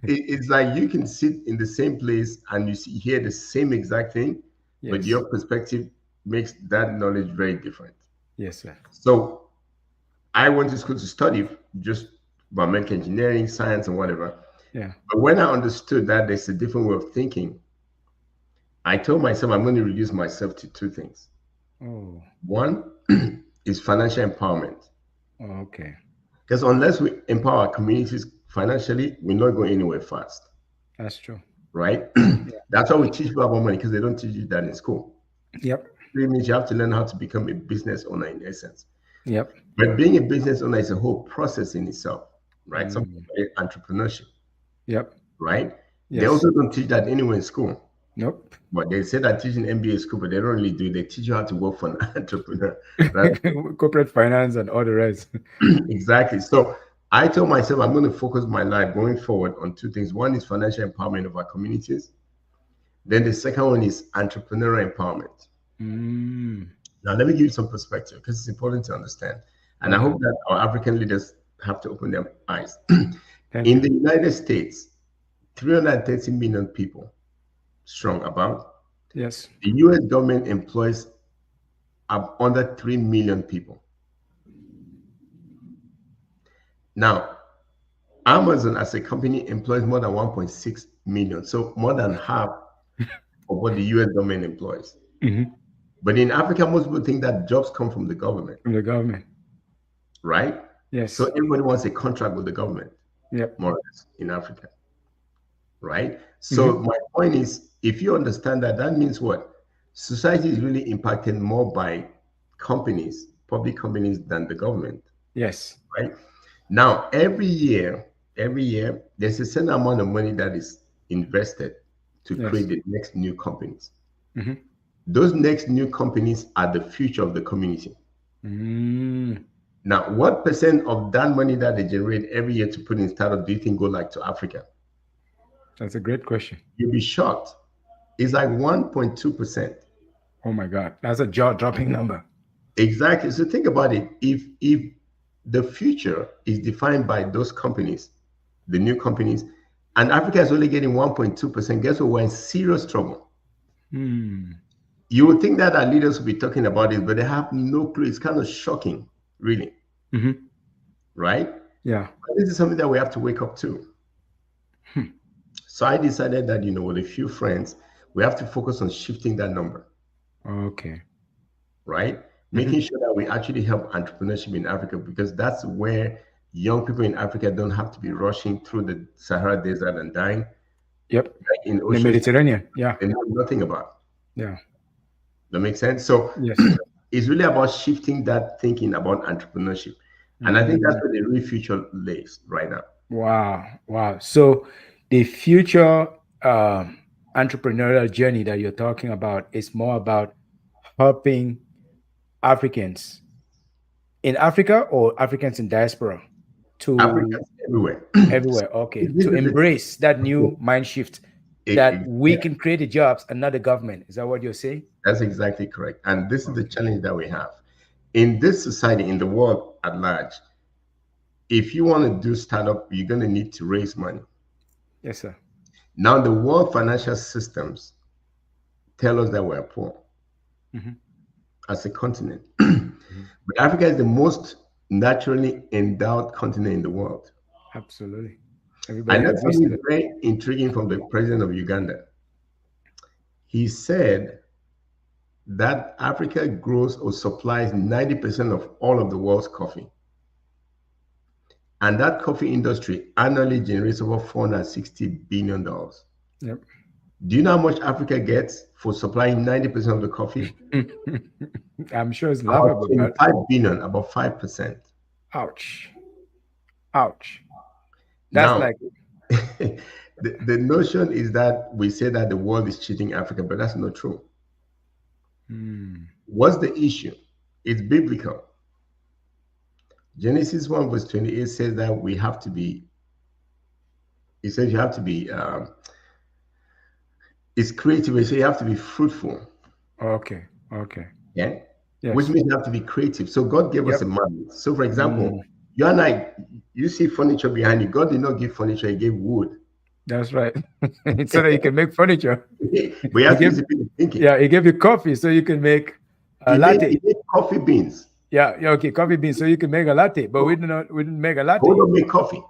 it's like you can sit in the same place and you see hear the same exact thing, but Yes, your perspective makes that knowledge very different. yes, sir. So I went to school to study just biomedical engineering, science, and whatever. Yeah. But when I understood that there's a different way of thinking, I told myself I'm going to reduce myself to two things. Oh, One is financial empowerment. okay. Because unless we empower our communities financially, we're not going anywhere fast, That's true. right? Yeah. That's why we teach people about money because they don't teach you that in school. Yep. It means you have to learn how to become a business owner in essence. Yep. But being a business owner is a whole process in itself, right? Something Mm. like entrepreneurship, Yep. right? They Yes. also don't teach that anywhere in school. Nope. But they say that teaching MBA school, but they don't really do. They teach you how to work for an entrepreneur. Right? Corporate finance and all the rest. Exactly. So I told myself I'm going to focus my life going forward on two things. One is financial empowerment of our communities. Then the second one is entrepreneurial empowerment. Mm. Now, let me give you some perspective because it's important to understand. And I Okay. hope that our African leaders have to open their eyes. Thank In you. the United States, 330 million people strong about. Yes. The US government employs under 3 million people. Now, Amazon as a company employs more than 1.6 million, so more than half of what the US government employs. Hmm. But in Africa, most people think that jobs come from the government, From the government. right? So Yes. everybody wants a contract with the government, Yep. more or less, in Africa, right? So Mm-hmm. my point is, if you understand that, that means what? Society is really impacted more by companies, public companies, than the government, Yes. right? Now, every year, there's a certain amount of money that is invested to create Yes. the next new companies. Mm-hmm. Those next new companies are the future of the community. Mm, Now, what percent of that money that they generate every year to put in startup do you think go like to Africa? that's a great question. You'll be shocked. It's like 1.2%. Oh my God, that's a jaw-dropping number. Exactly. So think about it. If the future is defined by those companies, the new companies, and Africa is only getting 1.2%, guess what? We're in serious trouble. Hmm. You would think that our leaders will be talking about it, but they have no clue. It's kind of shocking, really, Mm-hmm. right? Yeah. But this is something that we have to wake up to. Hmm. So I decided that, with a few friends, we have to focus on shifting that number, Okay. right? Mm-hmm. Making sure that we actually help entrepreneurship in Africa, because that's where young people in Africa don't have to be rushing through the Sahara Desert and dying, Yep. like in The oceans Mediterranean. Yeah. they know nothing about. Yeah. That makes sense. So Yes. it's really about shifting that thinking about entrepreneurship. And I think that's Mm. where the real future lays right now. Wow. Wow. So the future entrepreneurial journey that you're talking about is more about helping Africans in Africa or Africans in diaspora to Africans everywhere. everywhere. Okay. This To is embrace that new mind shift that we yeah, can create the jobs and not the government. Is that what you're saying? that's exactly correct. And this is the Okay. challenge that we have. In this society, in the world at large, if you want to do startup, you're going to need to raise money. Yes, sir. Now, the world financial systems tell us that we're poor Hmm. as a continent. Hmm. But Africa is the most naturally endowed continent in the world. Absolutely. I Everybody learned agrees to something that. very intriguing from the president of Uganda. He said that Africa grows or supplies 90% of all of the world's coffee. And that coffee industry annually generates over $460 billion. Yep. Do you know how much Africa gets for supplying 90% of the coffee? I'm sure it's About laughable, but 25 billion, about 5%. ouch. Ouch. That's Now, like, the notion is that we say that the world is cheating Africa, but that's not true. hmm, What's the issue? It's biblical. Genesis 1 verse 28 says that we have to be, it says you have to be, it's creative. It says you have to be fruitful. okay. Okay. Yeah. Which Yes. means you have to be creative. So God gave us Yep. a mind. So for example, Mm, you and I, you see furniture behind you. God did not give furniture, he gave wood. that's right. So that you can make furniture. But you He have to gave, use a bit of thinking. yeah, he gave you coffee so you can make a He latte. made coffee beans. Yeah, yeah, okay, coffee beans so you can make a latte, but So we didn't make a we latte. don't make coffee.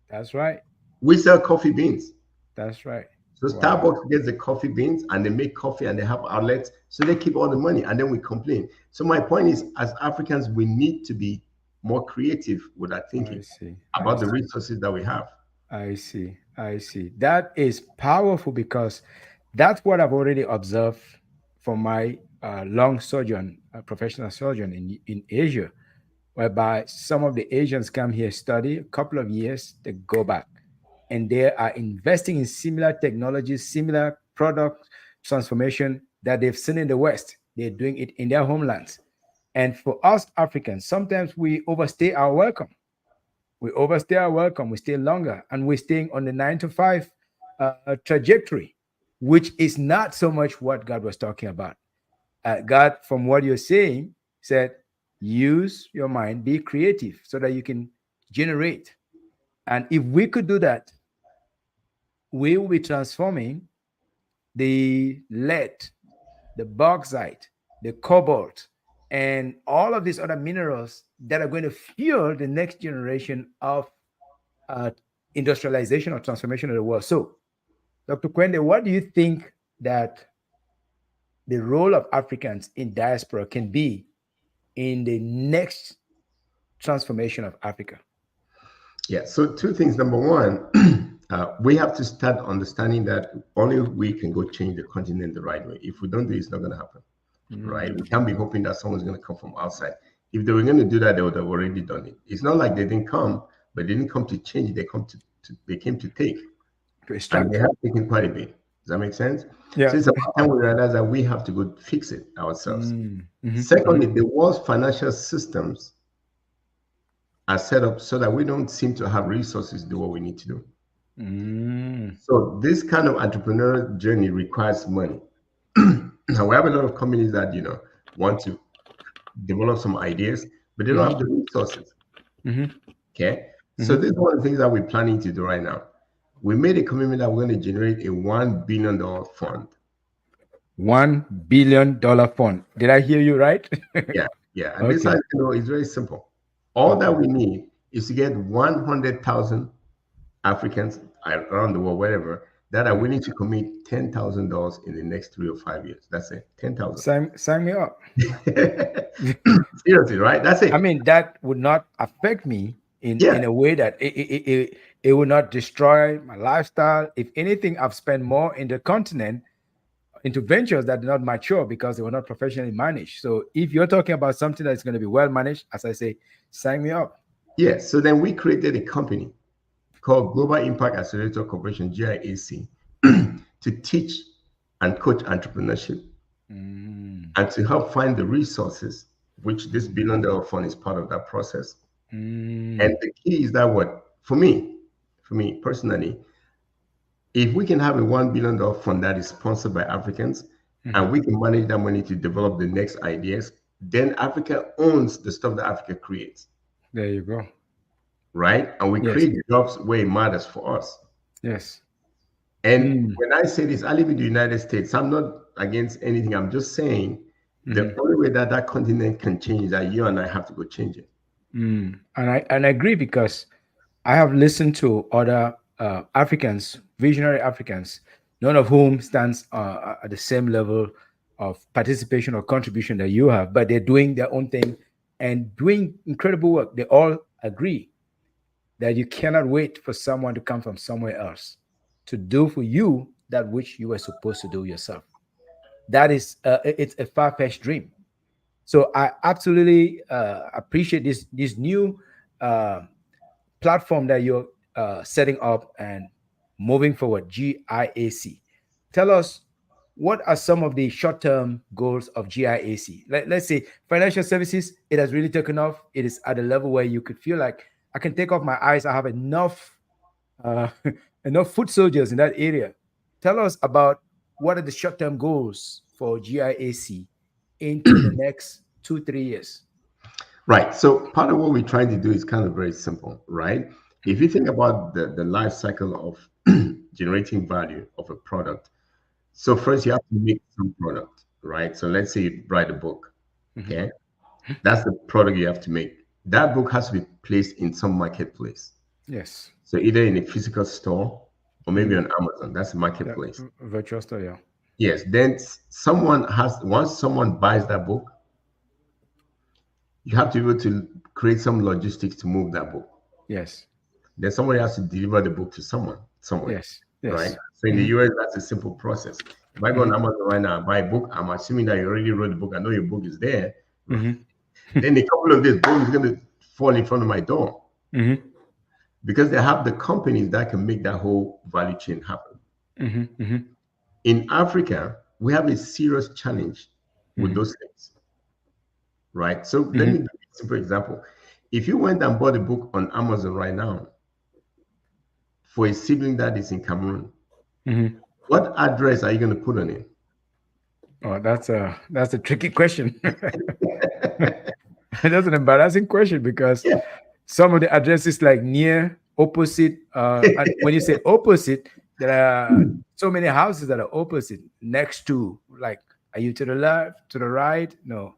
That's right. We sell coffee beans. That's right. So Wow. Starbucks gets the coffee beans and they make coffee and they have outlets. So they keep all the money and then we complain. So my point is, as Africans, we need to be more creative with our I thinking see. I about the see. resources that we have. I see. I see. That is powerful because that's what I've already observed from my long sojourn, professional sojourn in Asia, whereby some of the Asians come here, study a couple of years, they go back, and they are investing in similar technologies, similar product transformation that they've seen in the West. They're doing it in their homelands. And for us Africans, sometimes we overstay our welcome. We overstay our welcome. We stay longer, and we're staying on the 9 to 5 trajectory, which is not so much what God was talking about. God, from what you're saying, said, use your mind, be creative so that you can generate. And if we could do that, we will be transforming the lead, the bauxite, the cobalt, and all of these other minerals that are going to fuel the next generation of uh, industrialization or transformation of the world. So, Dr. Kwende, what do you think that the role of Africans in diaspora can be in the next transformation of Africa? Yeah. So two things. Number one, we have to start understanding that only we can go change the continent the right way. If we don't do it, it's not going to happen. Right? We can't be hoping that someone's going to come from outside. If they were going to do that, they would have already done it. It's not like they didn't come, but they didn't come to change. They come they came to take, To and they extract. have taken quite a bit. Does that make sense? So Yeah. it's about time we realize that we have to go fix it ourselves. Mm-hmm. Secondly, the world's financial systems are set up so that we don't seem to have resources to do what we need to do. Mm-hmm. So this kind of entrepreneurial journey requires money. Now we have a lot of companies that want to develop some ideas, but they don't have the resources. Mm-hmm. Okay. So Mm-hmm. this is one of the things that we're planning to do right now. We made a commitment that we're going to generate a $1 billion fund. $1 billion fund. Did I hear you right? Yeah, yeah. And this, Okay. as you know, is very simple. All that Okay. we need is to get 100,000 Africans around the world, wherever, that are willing to commit $10,000 in the next 3 or 5 years. That's it. 10,000. Sign me up. Seriously, right? That's I it. mean, that would not affect me in Yeah. a way that it would not destroy my lifestyle. If anything, I've spent more in the continent into ventures that did not mature because they were not professionally managed. So if you're talking about something that's going to be well managed, as I say, sign me up. Yeah. So then we created a company called Global Impact Accelerator Corporation, GIAC, to teach and coach entrepreneurship Mm, and to help find the resources, which this $1 billion fund is part of that process. And mm, the key is that what, for me personally, if we can have a $1 billion fund that is sponsored by Africans mhm. and we can manage that money to develop the next ideas, then Africa owns the stuff that Africa creates, There you go. right? And we Yes, create jobs where it matters for us. yes. And Mm, when I say this, I live in the United States. I'm not against anything. I'm just saying the mhm, only way that that continent can change is that you and I have to go change it. And I agree because I have listened to other Africans, visionary Africans, none of whom stands at the same level of participation or contribution that you have, but they're doing their own thing and doing incredible work. They all agree that you cannot wait for someone to come from somewhere else to do for you that which you were supposed to do yourself. That is, it's a far-fetched dream. So I absolutely appreciate this new uh, platform that you're setting up and moving forward, GIAC. Tell us, what are some of the short-term goals of GIAC? Let's say financial services, it has really taken off. It is at a level where you could feel like I can take off my eyes. I have enough uh, enough foot soldiers in that area. Tell us about what are the short-term goals for GIAC into the next 2 3 years. Right. So part of what we're trying to do is kind of very simple, right? If you think about the life cycle of generating value of a product, so first you have to make some product, right? So let's say you write a book, Mhm. okay? That's the product you have to make. That book has to be placed in some marketplace. Yes. So either in a physical store or maybe Mm. on Amazon. That's a Yeah. marketplace. Virtual store. Yeah. Yes. Then someone has, once someone buys that book, you have to be able to create some logistics to move that book. Yes. Then somebody has to deliver the book to someone somewhere, Yes. right? Yes. So in the Hmm. US, that's a simple process. If I go on Hmm. Amazon right now and buy a book, I'm assuming that you already wrote the book. I know your book is there. Right? Hmm. Then a couple of days, boom, is going to fall in front of my door Hmm. because they have the companies that can make that whole value chain happen. Hmm. Hmm. In Africa, we have a serious challenge with Hmm. those things, right? So let me Hmm. give you a simple example. If you went and bought a book on Amazon right now for a sibling that is in Cameroon, Hmm. what address are you going to put on it? Oh, that's a tricky question. That's an embarrassing question because Yeah. some of the addresses like near, opposite, and when you say opposite, there are so many houses that are opposite next to. Like, are you to the left, to the right? No.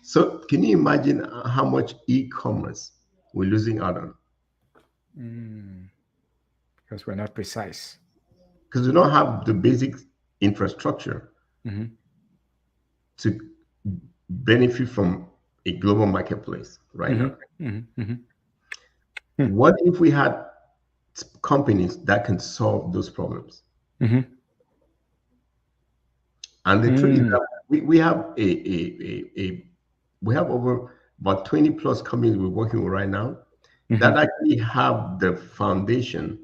So can you imagine how much e-commerce we're losing out on? Mm, because we're not precise. Because we don't have the basic infrastructure Hmm. to benefit from a global marketplace right now. What if we had companies that can solve those problems? And the truth is that we have we have over about 20 plus companies we're working with right now that actually have the foundation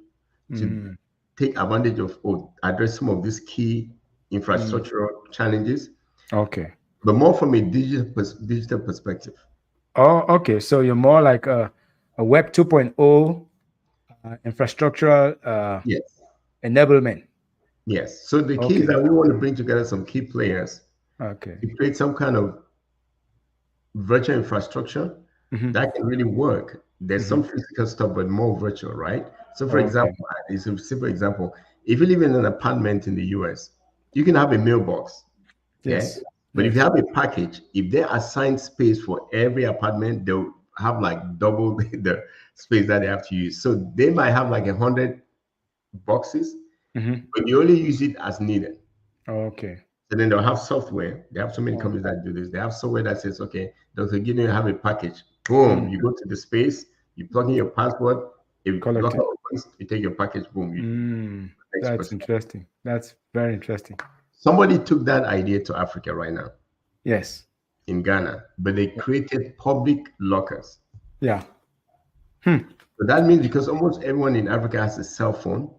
to take advantage of or address some of these key infrastructural challenges, Okay. but more from a digital perspective. Oh, okay. So you're more like a Web 2.0 infrastructural Yes, enablement. yes. So the key is Okay. that we want to bring together some key players Okay. to create some kind of virtual infrastructure that can really work. There's some physical stuff, but more virtual, right? So, for Okay. example, it's a simple example. If you live in an apartment in the US, you can have a mailbox, okay? Yes. But if you Yes. have a package, if they assign space for every apartment, they'll have like double the space that they have to use. So they might have like 100 boxes, but you only use it as needed. Okay. So then they'll have software. They have so many Oh, companies that do this. They have software that says, okay, Dr. Gideon, have a package. Boom, you go to the space, you plug in your password. If collect locker it. opens, you take your package, boom, you next That's person. interesting. That's very interesting. Somebody took that idea to Africa right now Yes. in Ghana, but they created public lockers. Yeah. So that means because almost everyone in Africa has a cell phone,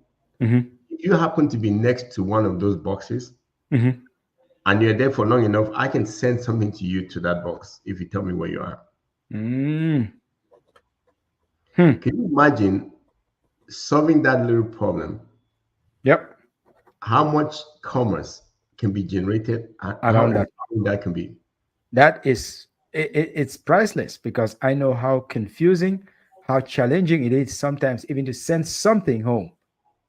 if you happen to be next to one of those boxes and you're there for long enough, I can send something to you to that box if you tell me where you are. Mm. Can you imagine solving that little problem? Yep. How much commerce can be generated and how Around that. empowering that can be? That is it's priceless because I know how confusing, how challenging it is sometimes even to send something home.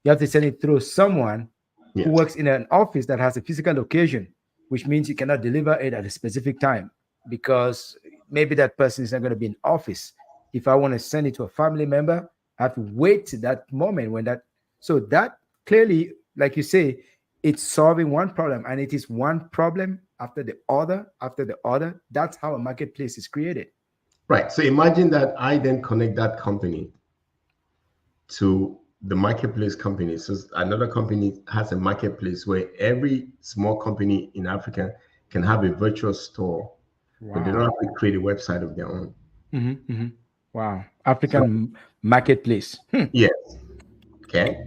You have to send it through someone who Yes. works in an office that has a physical location, which means you cannot deliver it at a specific time because maybe that person is not going to be in office. If I want to send it to a family member, I have to wait to that moment when that. So that clearly, like you say, it's solving one problem, and it is one problem after the other after the other. That's how a marketplace is created. Right. So imagine that I then connect that company to the marketplace company. So another company has a marketplace where every small company in Africa can have a virtual store, but they don't Wow. have to create a website of their own. Wow. So African marketplace. yes, okay.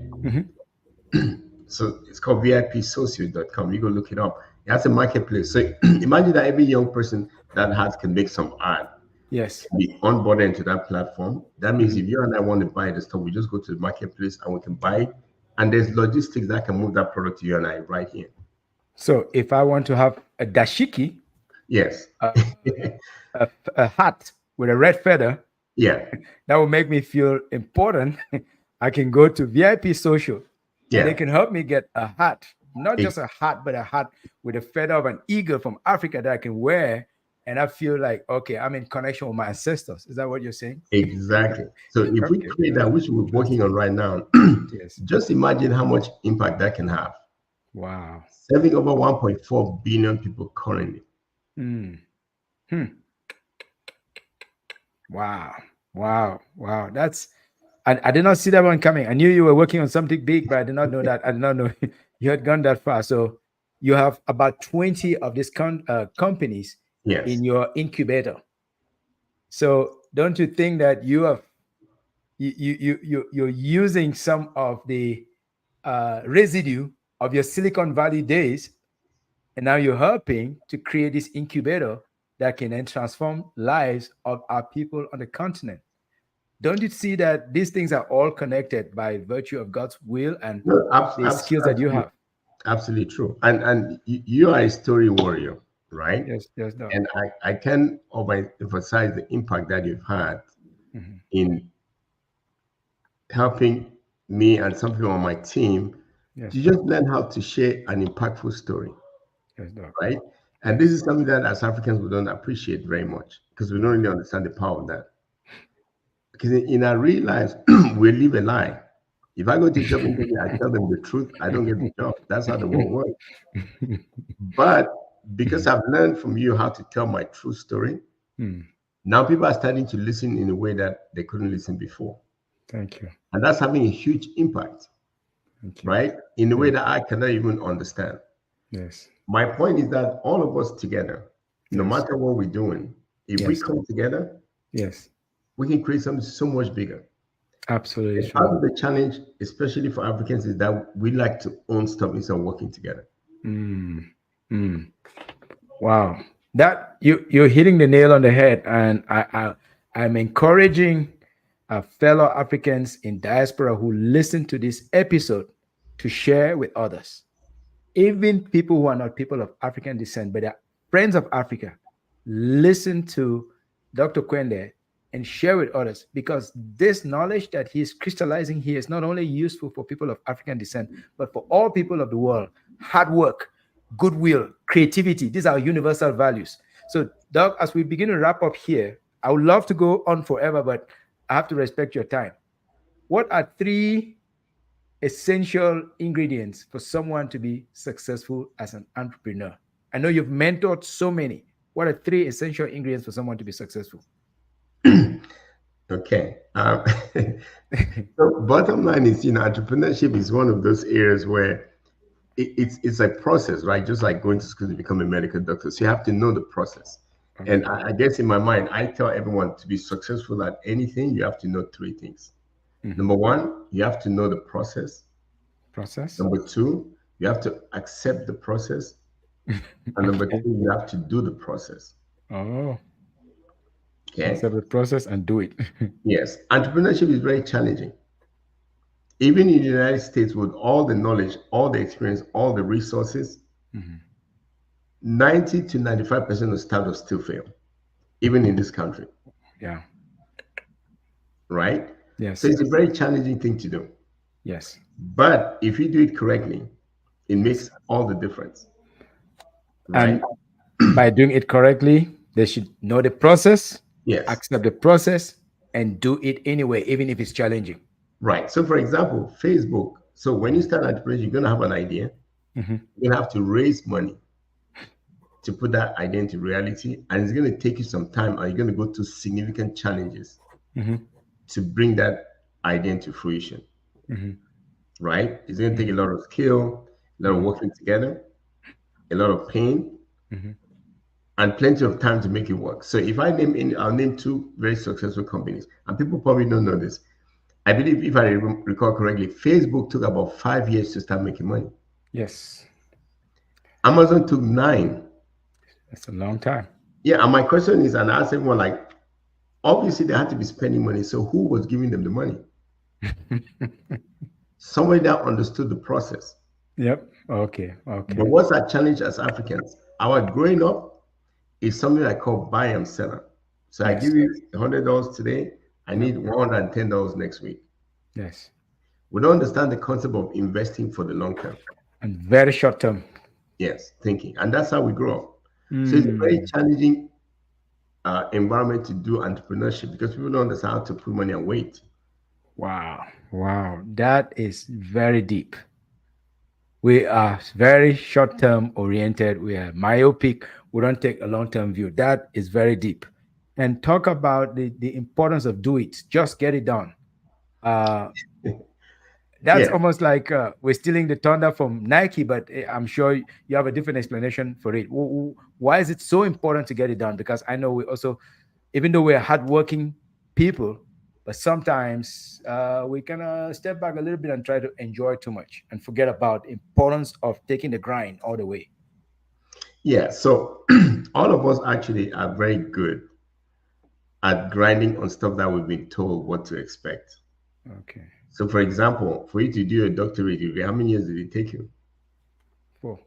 So it's called VIPsocial.com. You go look it up. That's a marketplace. So imagine that every young person that has can make some art Yes. can be onboarded into that platform. That means if you and I want to buy the stuff, we just go to the marketplace and we can buy it. And there's logistics that can move that product to you and I right here. So if I want to have a dashiki, Yes. a hat with a red feather, Yeah. that will make me feel important. I can go to VIP Social and they Yeah. can help me get a hat, not just Ex- a hat, but a hat with a feather of an eagle from Africa that I can wear. And I feel like, okay, I'm in connection with my ancestors. Is that what you're saying? Exactly. So if we Okay, create that's that, which we're working interesting. on right now, Yes. just imagine how much impact that can have. Wow. Serving over 1.4 billion people currently. Mm. Hmm. Wow. Wow. Wow. I did not see that one coming. I knew you were working on something big, but I did not know that. I did not know you had gone that far. So you have about 20 of these companies Yes. in your incubator. So don't you think that you're using some of the residue of your Silicon Valley days, and now you're helping to create this incubator that can then transform lives of our people on the continent? Don't you see that these things are all connected by virtue of God's will and No, the skills that you have? absolutely true. And you are a story warrior, right? Yes, yes, no. And I can overemphasize the impact that you've had in helping me and some people on my team Yes, to just doc. learn how to share an impactful story, Yes, doc. right? And this Yes. is something that as Africans we don't appreciate very much because we don't really understand the power of that. Because in our real lives, we live a lie. If I go to a job interview, I tell them the truth, I don't get the job. That's how the world works. But because Mhm. I've learned from you how to tell my true story. Mm. Now people are starting to listen in a way that they couldn't listen before. Thank you. And that's having a huge impact, Thank you. right? In a way Yes. that I cannot even understand. Yes. My point is that all of us together, no Yes. matter what we're doing, if we Yes. come together, Yes. we can create something so much bigger. Absolutely And part true. of the challenge, especially for Africans, is that we like to own stuff instead of working together. Mm. Mm. Wow. That you're hitting the nail on the head, and I'm encouraging fellow Africans in diaspora who listen to this episode to share with others, even people who are not people of African descent, but are friends of Africa. Listen to Dr. Kwende and share with others, because this knowledge that he is crystallizing here is not only useful for people of African descent, but for all people of the world. Hard work, goodwill, creativity, these are universal values. So, Doc, as we begin to wrap up here, I would love to go on forever, but I have to respect your time. What are three essential ingredients for someone to be successful as an entrepreneur? I know you've mentored so many. What are three essential ingredients for someone to be successful? Okay. So bottom line is, entrepreneurship is one of those areas where it's a process, right? Just like going to school to become a medical doctor. So you have to know the process. And Okay. I guess in my mind, I tell everyone to be successful at anything, you have to know three things. Mhm. Number one, you have to know the process. Process. Number two, you have to accept the process. And number Okay. three, you have to do the process. Oh, Okay. accept the process and do it. Yes. Entrepreneurship is very challenging. Even in the United States, with all the knowledge, all the experience, all the resources, Mhm. 90 to 95% of startups still fail, even in this country, Yeah. right? So Yes. it's a very challenging thing to do. Yes. But if you do it correctly, it Yes. makes all the difference, right? And by doing it correctly, they should know the process, Yes, accept the process, and do it anyway, even if it's challenging. right. So, for example, Facebook. So, when you start entrepreneurship, you're going to have an idea. Mhm. You're going to have to raise money to put that idea into reality. And it's going to take you some time, and you're going to go through significant challenges Mhm. to bring that idea into fruition, Mhm. right? It's going to take a Mhm. lot of skill, a lot of Mhm. working together, a lot of pain, Mhm. and plenty of time to make it work. So if I name in, I'll name two very successful companies, and people probably don't know this. I believe, if I recall correctly, Facebook took about 5 years to start making money. Yes. Amazon took 9. That's a long time. Yeah, and my question is, and I ask everyone, like, obviously they had to be spending money. So who was giving them the money? Somebody that understood the process. Yep. Okay. But Okay. what's our challenge as Africans? Our growing up is something I call buy and sell. So I Yes. give you $100 today. I Yep. need $110 next week. Yes. We don't understand the concept of investing for the long term. And very short term. Yes, thinking. And that's how we grow up. So it's a very Mm. challenging environment to do entrepreneurship because people don't understand how to put money and wait. Wow. Wow. That is very deep. We are very short term oriented. We are myopic. We don't take a long term view. That is very deep. And talk about the importance of do it. Just get it done. Uh, that's Yeah. almost like we're stealing the thunder from Nike, but I'm sure you have a different explanation for it. Why is it so important to get it done? Because I know we also, even though we're hardworking people, but sometimes we can step back a little bit and try to enjoy too much and forget about the importance of taking the grind all the way. Yeah. So all of us actually are very good at grinding on stuff that we've been told what to expect. Okay. So, for example, for you to do a doctorate degree, how many years did it take you? Four.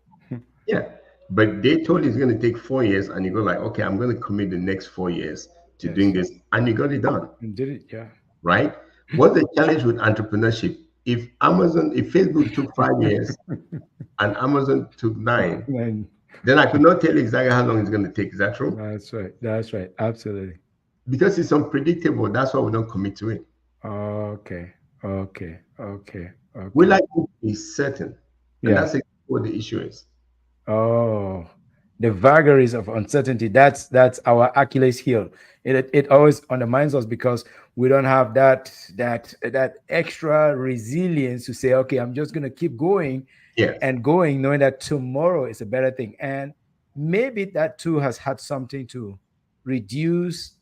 Yeah. But they told you it's going to take 4 years, and you go like, okay, I'm going to commit the next 4 years to doing Yes. this, and you got it done, And did it? Yeah. right? What's the challenge with entrepreneurship? If Facebook took 5 years and Amazon took 9, And then I could not tell you exactly how long it's going to take. Is that true? that's right. That's right. Absolutely. Because it's unpredictable. That's why we don't commit to it. Okay. Okay. Okay. We Okay. like to be certain, and Yeah. that's exactly what the issue is. Oh. the vagaries of uncertainty. That's our Achilles heel. It always undermines us because we don't have that extra resilience to say, okay, I'm just gonna keep going Yes, and going, knowing that tomorrow is a better thing. And maybe that too has had something to reduce,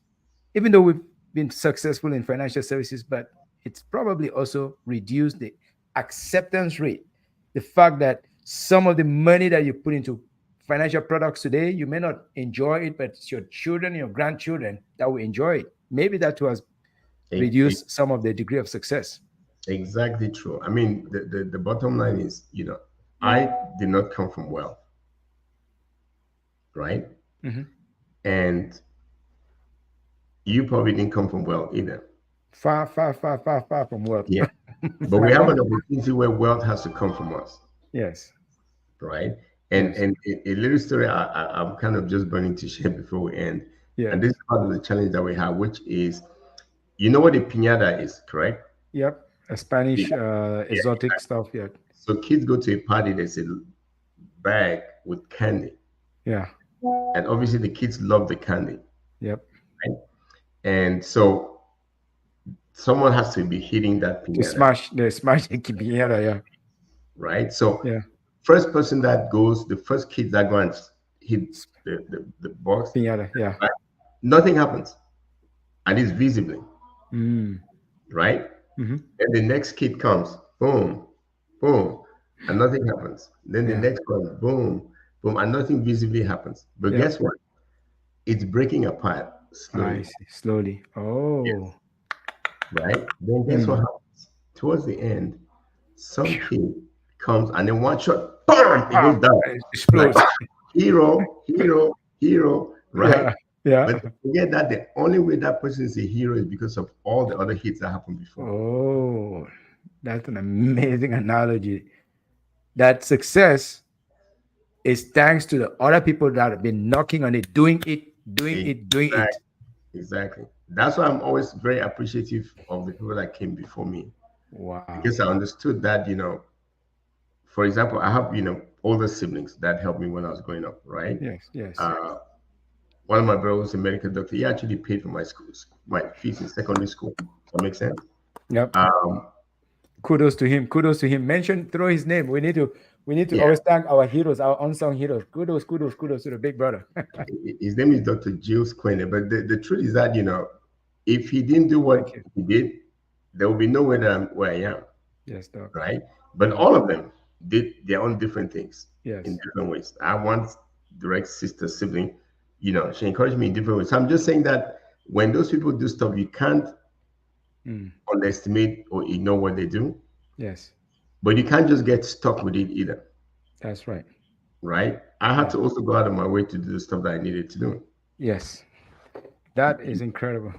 even though we've been successful in financial services, but it's probably also reduced the acceptance rate. The fact that some of the money that you put into financial products today, you may not enjoy it, but it's your children, your grandchildren that will enjoy it. Maybe that too has e- e- reduced some of the degree of success. exactly true. I mean, the bottom line is, I did not come from wealth, right? Mhm. And you probably didn't come from wealth either. Far, far, far, far, far from wealth. Yeah. But we Far, have far. an opportunity where wealth has to come from us, Yes, right? And yes, and a little story I'm kind of just burning to share before we end. And yes. this is part of the challenge that we have, which is, you know what a piñata is, correct? Yep. A Yeah. Spanish Yeah. exotic stuff. Yeah. So kids go to a party, there's a bag with candy. Yeah. And obviously the kids love the candy, Yep. right? And so someone has to be hitting that To piñata, smash the smash the quiniela. Yeah. right? So Yeah. first person that goes, the first kids that go and hit the box, Piñata. Yeah. right? Nothing happens. And it's visibly, Mm. right? Hmm. And the next kid comes, boom, boom, and nothing happens. Then the Yeah. next one, boom, boom, and nothing visibly happens. But Yep. guess what? It's breaking apart I slowly, see. Slowly. Oh. right? Then guess what Mm. happens? Towards the end, some kid comes and then one shot, bam, it goes Bam! down. It Like explodes. hero, hero, hero, right? Yeah. Yeah. But forget that the only way that person is a hero is because of all the other hits that happened before. Oh, that's an amazing analogy. That success is thanks to the other people that have been knocking on it, doing it, doing it, doing Exactly. it. Exactly. That's why I'm always very appreciative of the people that came before me Wow. because I understood that, for example, I have, older siblings that helped me when I was growing up, right? Yes. Yes. Uh, One of my brothers was a medical doctor. He actually paid for my school, my fees in secondary school. Does that make sense? Yep. Um, Kudos to him. Kudos to him. Mention, throw his name. We need to yeah, always thank our heroes, our unsung heroes. Kudos, kudos, kudos to the big brother. his name is Dr. Jules Kwende. But the truth is that, if he didn't do Thank what you. he did, there will be nowhere that I'm where I am. Yes, doc. Right? But Yeah. all of them did their own different things in Yes. different ways. I have one direct sister sibling, she encouraged me in different ways. So I'm just saying that when those people do stuff, you can't Mm. underestimate or ignore what they do, Yes. but you can't just get stuck with it either, That's right. right? I had Yeah. to also go out of my way to do the stuff that I needed to do. Yes. That is incredible.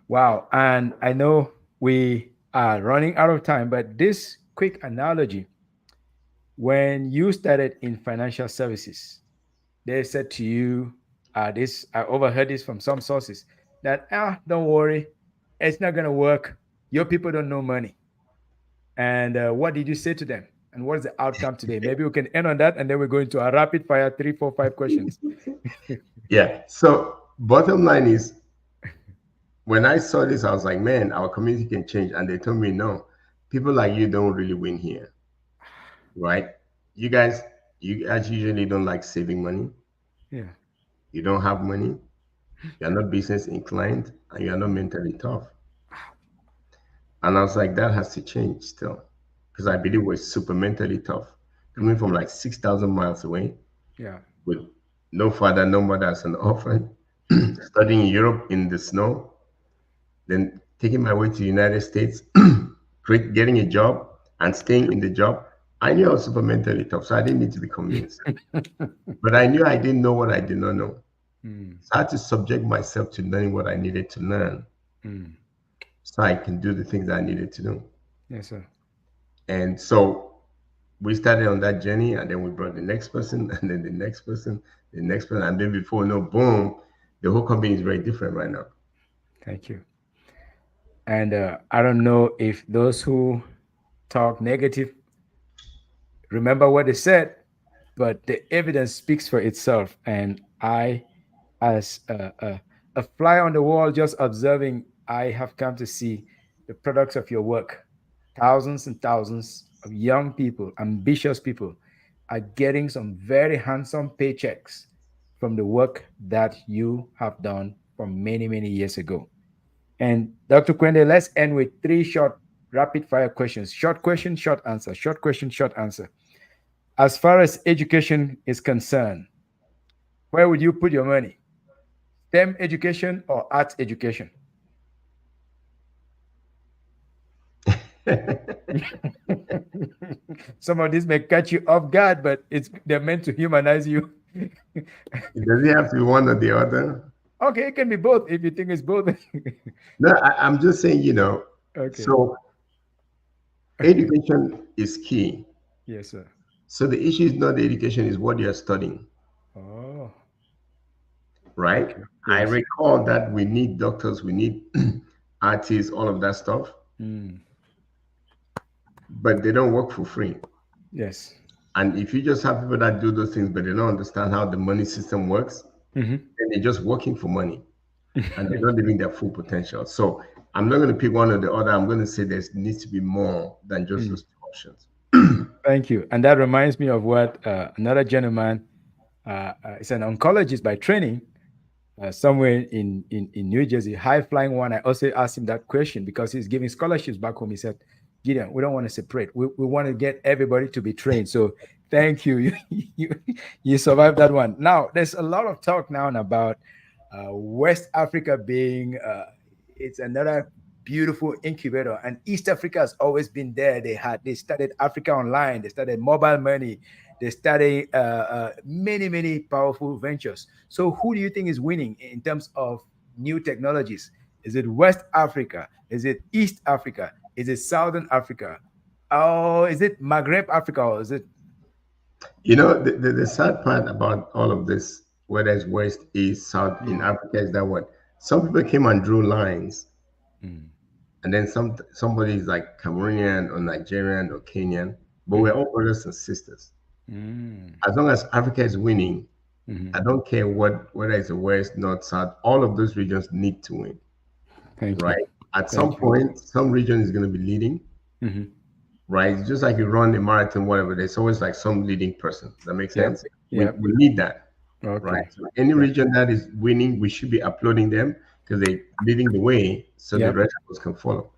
Wow. And I know we are running out of time, but this quick analogy, when you started in financial services, they said to you, this I overheard this from some sources that don't worry, it's not gonna work. Your people don't know money. And what did you say to them? And what's the outcome today? Maybe we can end on that, and then we're going to a rapid fire 3, 4, 5 questions. Yeah. So bottom line is when I saw this, I was like, man, our community can change. And they told me, no, people like you don't really win here, right? You guys, you guys usually don't like saving money. Yeah. You don't have money. You're not business inclined, and you're not mentally tough. And I was like, that has to change still, because I believe we're super mentally tough, coming Mm. from like 6,000 miles away Yeah. with no father, no mother as an orphan, studying in Europe in the snow, then taking my way to the United States, getting a job and staying in the job. I knew I was super mentally tough, so I didn't need to be convinced. But I knew I didn't know what I did not know. Mm. So I had to subject myself to learning what I needed to learn Mm. so I can do the things I needed to do. Yes, sir. And so we started on that journey, and then we brought the next person, and then the next person, the next person, and then before no, boom, the whole company is very different right now. Thank you. And I don't know if those who talk negative remember what they said. but the evidence speaks for itself. And I, as a fly on the wall, just observing, I have come to see the products of your work. Thousands and thousands of young people, ambitious people, are getting some very handsome paychecks from the work that you have done from many, many years ago. And Dr. Kwende, let's end with three short rapid fire questions. Short question, short answer. Short question, short answer. As far as education is concerned, where would you put your money? STEM education or arts education? Some of these may catch you off guard, but they're meant to humanize you. Does it have to be one or the other? Okay, it can be both if you think it's both. No, I'm just saying, Okay. so education is key. Yes, sir. So the issue is not the education, is what you're studying, Oh, right? okay. I Yes. recall that we need doctors, we need artists, all of that stuff, Mm. but they don't work for free. Yes. And if you just have people that do those things, but they don't understand how the money system works, Hmm. then they're just working for money and they're not living their full potential. So I'm not going to pick one or the other. I'm going to say there needs to be more than just Mm. those two options. Thank you. And that reminds me of what another gentleman is an oncologist by training, somewhere in New Jersey, high flying one. I also asked him that question because he's giving scholarships back home. He said, Gideon, we don't want to separate. We want to get everybody to be trained. So thank you. You, you survived that one. Now, there's a lot of talk now about West Africa being, it's another beautiful incubator. And East Africa has always been there. They started Africa Online. They started mobile money. They started many, many powerful ventures. So, who do you think is winning in terms of new technologies? Is it West Africa? Is it East Africa? Is it Southern Africa? Oh, is it Maghreb Africa? Or is it? The sad part about all of this, whether it's West, East, South in Mm, Africa, is that what some people came and drew lines, mm, and then somebody is like Cameroonian or Nigerian or Kenyan, but we're mhm, all brothers and sisters. mm, As long as Africa is winning, mhm. I don't care whether it's the West, North, South, all of those regions need to win, Thank you. right? At some Thank you. point, some region is going to be leading, Mhm. right? It's just like you run a marathon, whatever, there's always like some leading person. That makes Yep. sense? We, Yep. we need that, right? Okay. So any Yep. region that is winning, we should be applauding them because they're leading the way so the Yep. rest of us can follow.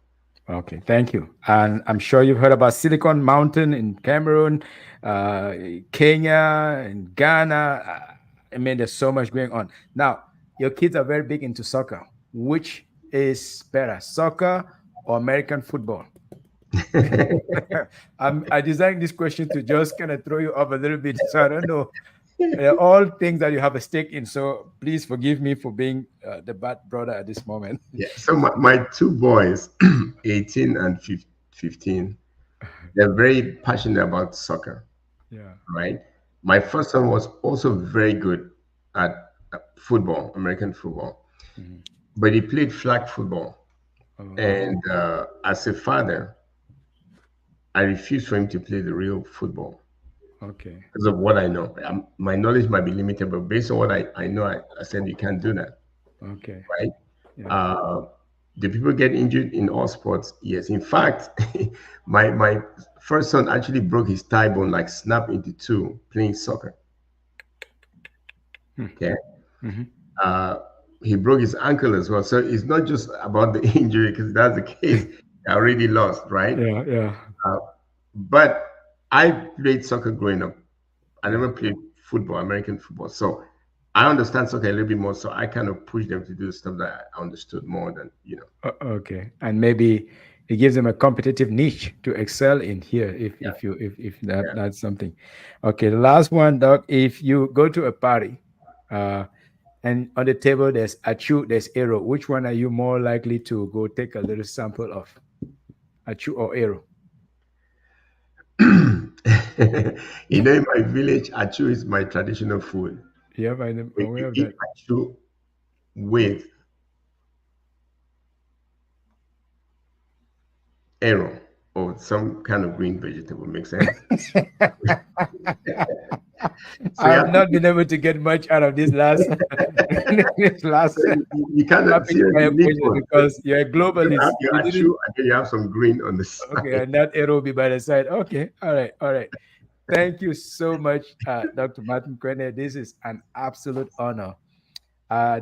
Okay, thank you. And I'm sure you've heard about Silicon Mountain in Cameroon, uh, Kenya, and Ghana. I mean, there's so much going on. Now, your kids are very big into soccer. Which is better, soccer or American football? I designed this question to just kind of throw you off a little bit. So I don't know. They're all things that you have a stake in. So please forgive me for being the bad brother at this moment. Yeah. So my two boys, 18 and 15, they're very passionate about soccer, Yeah. right? My first son was also very good at football, American football, Mhm. but he played flag football. Oh, And as a father, I refused for him to play the real football okay. because of what I know. My knowledge might be limited, but based on what I know, I said you can't do that, Okay. right? Yeah. Uh, do people get injured in all sports? Yes. In fact, my first son actually broke his thigh bone, like snapped into two playing soccer. Okay. Mm-hmm. Uh, he broke his ankle as well. So it's not just about the injury, because that's the case. I already lost, right? Yeah, yeah, Uh, but I played soccer growing up. I yeah. never played football, American football. So I understand soccer a little bit more. So I kind of push them to do stuff that I understood more than. Okay. And maybe it gives them a competitive niche to excel in here Yeah, if that yeah. that's something. Okay, the last one, Doc. If you go to a party, uh, and on the table there's achu, there's arrow. Which one are you more likely to go take a little sample of? Achu or arrow? In my village, achu is my traditional food. Yeah, I'm We aware of eat that. achu with arrow. or some kind of green vegetable. Makes sense. So I you have have to, not been able to get much out of this last this so last you kind of rapid seriously fire need question one. So because you're a you're gonna globalist. have your You achu, didn't. and then you have some green on the Okay, side. and that arrow be by the side. Okay, all right, all right. Thank you so much, Dr. Martin Kwende. This is an absolute honor.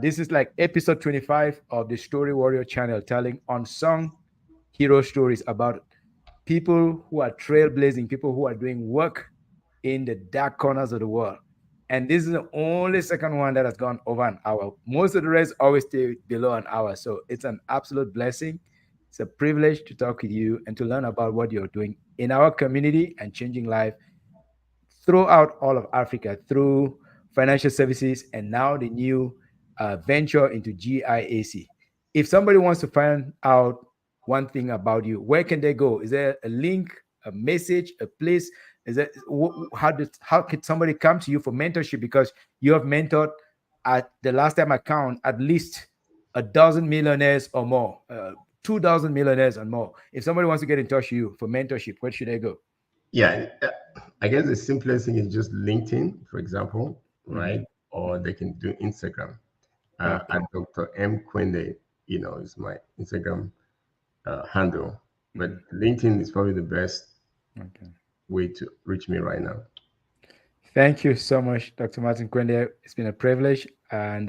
This is like episode 25 of the Story Warrior channel, telling unsung hero stories about people who are trailblazing, people who are doing work in the dark corners of the world. And this is the only second one that has gone over an hour. Most of the rest always stay below an hour. So it's an absolute blessing. It's a privilege to talk with you and to learn about what you're doing in our community and changing life throughout all of Africa through financial services and now the new venture into GIAC. If somebody wants to find out one thing about you, where can they go? Is there a link, a message, a place? Is that how could somebody come to you for mentorship? Because you have mentored at the last time I count at least a dozen millionaires or more, 2,000 millionaires and more. If somebody wants to get in touch with you for mentorship, where should they go? Yeah, I guess the simplest thing is just LinkedIn, for example, Mhm. right? Or they can do Instagram. Okay. At Dr. M. Kwende, is my Instagram handle. But Mhm. LinkedIn is probably the best Okay. way to reach me right now. Thank you so much, Dr. Martin Kwende. It's been a privilege, and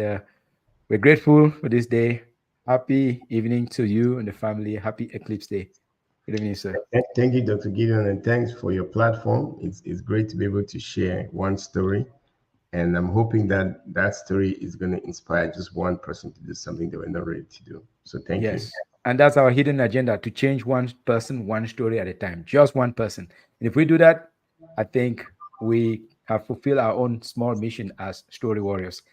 we're grateful for this day. Happy evening to you and the family. Happy Eclipse Day. Good evening, sir. Thank you, Dr. Gideon, and thanks for your platform. It's great to be able to share one story. And I'm hoping that that story is going to inspire just one person to do something they were not ready to do. So thank you. Yes. And that's our hidden agenda to change one person, one story at a time, just one person. And if we do that, I think we have fulfilled our own small mission as story warriors.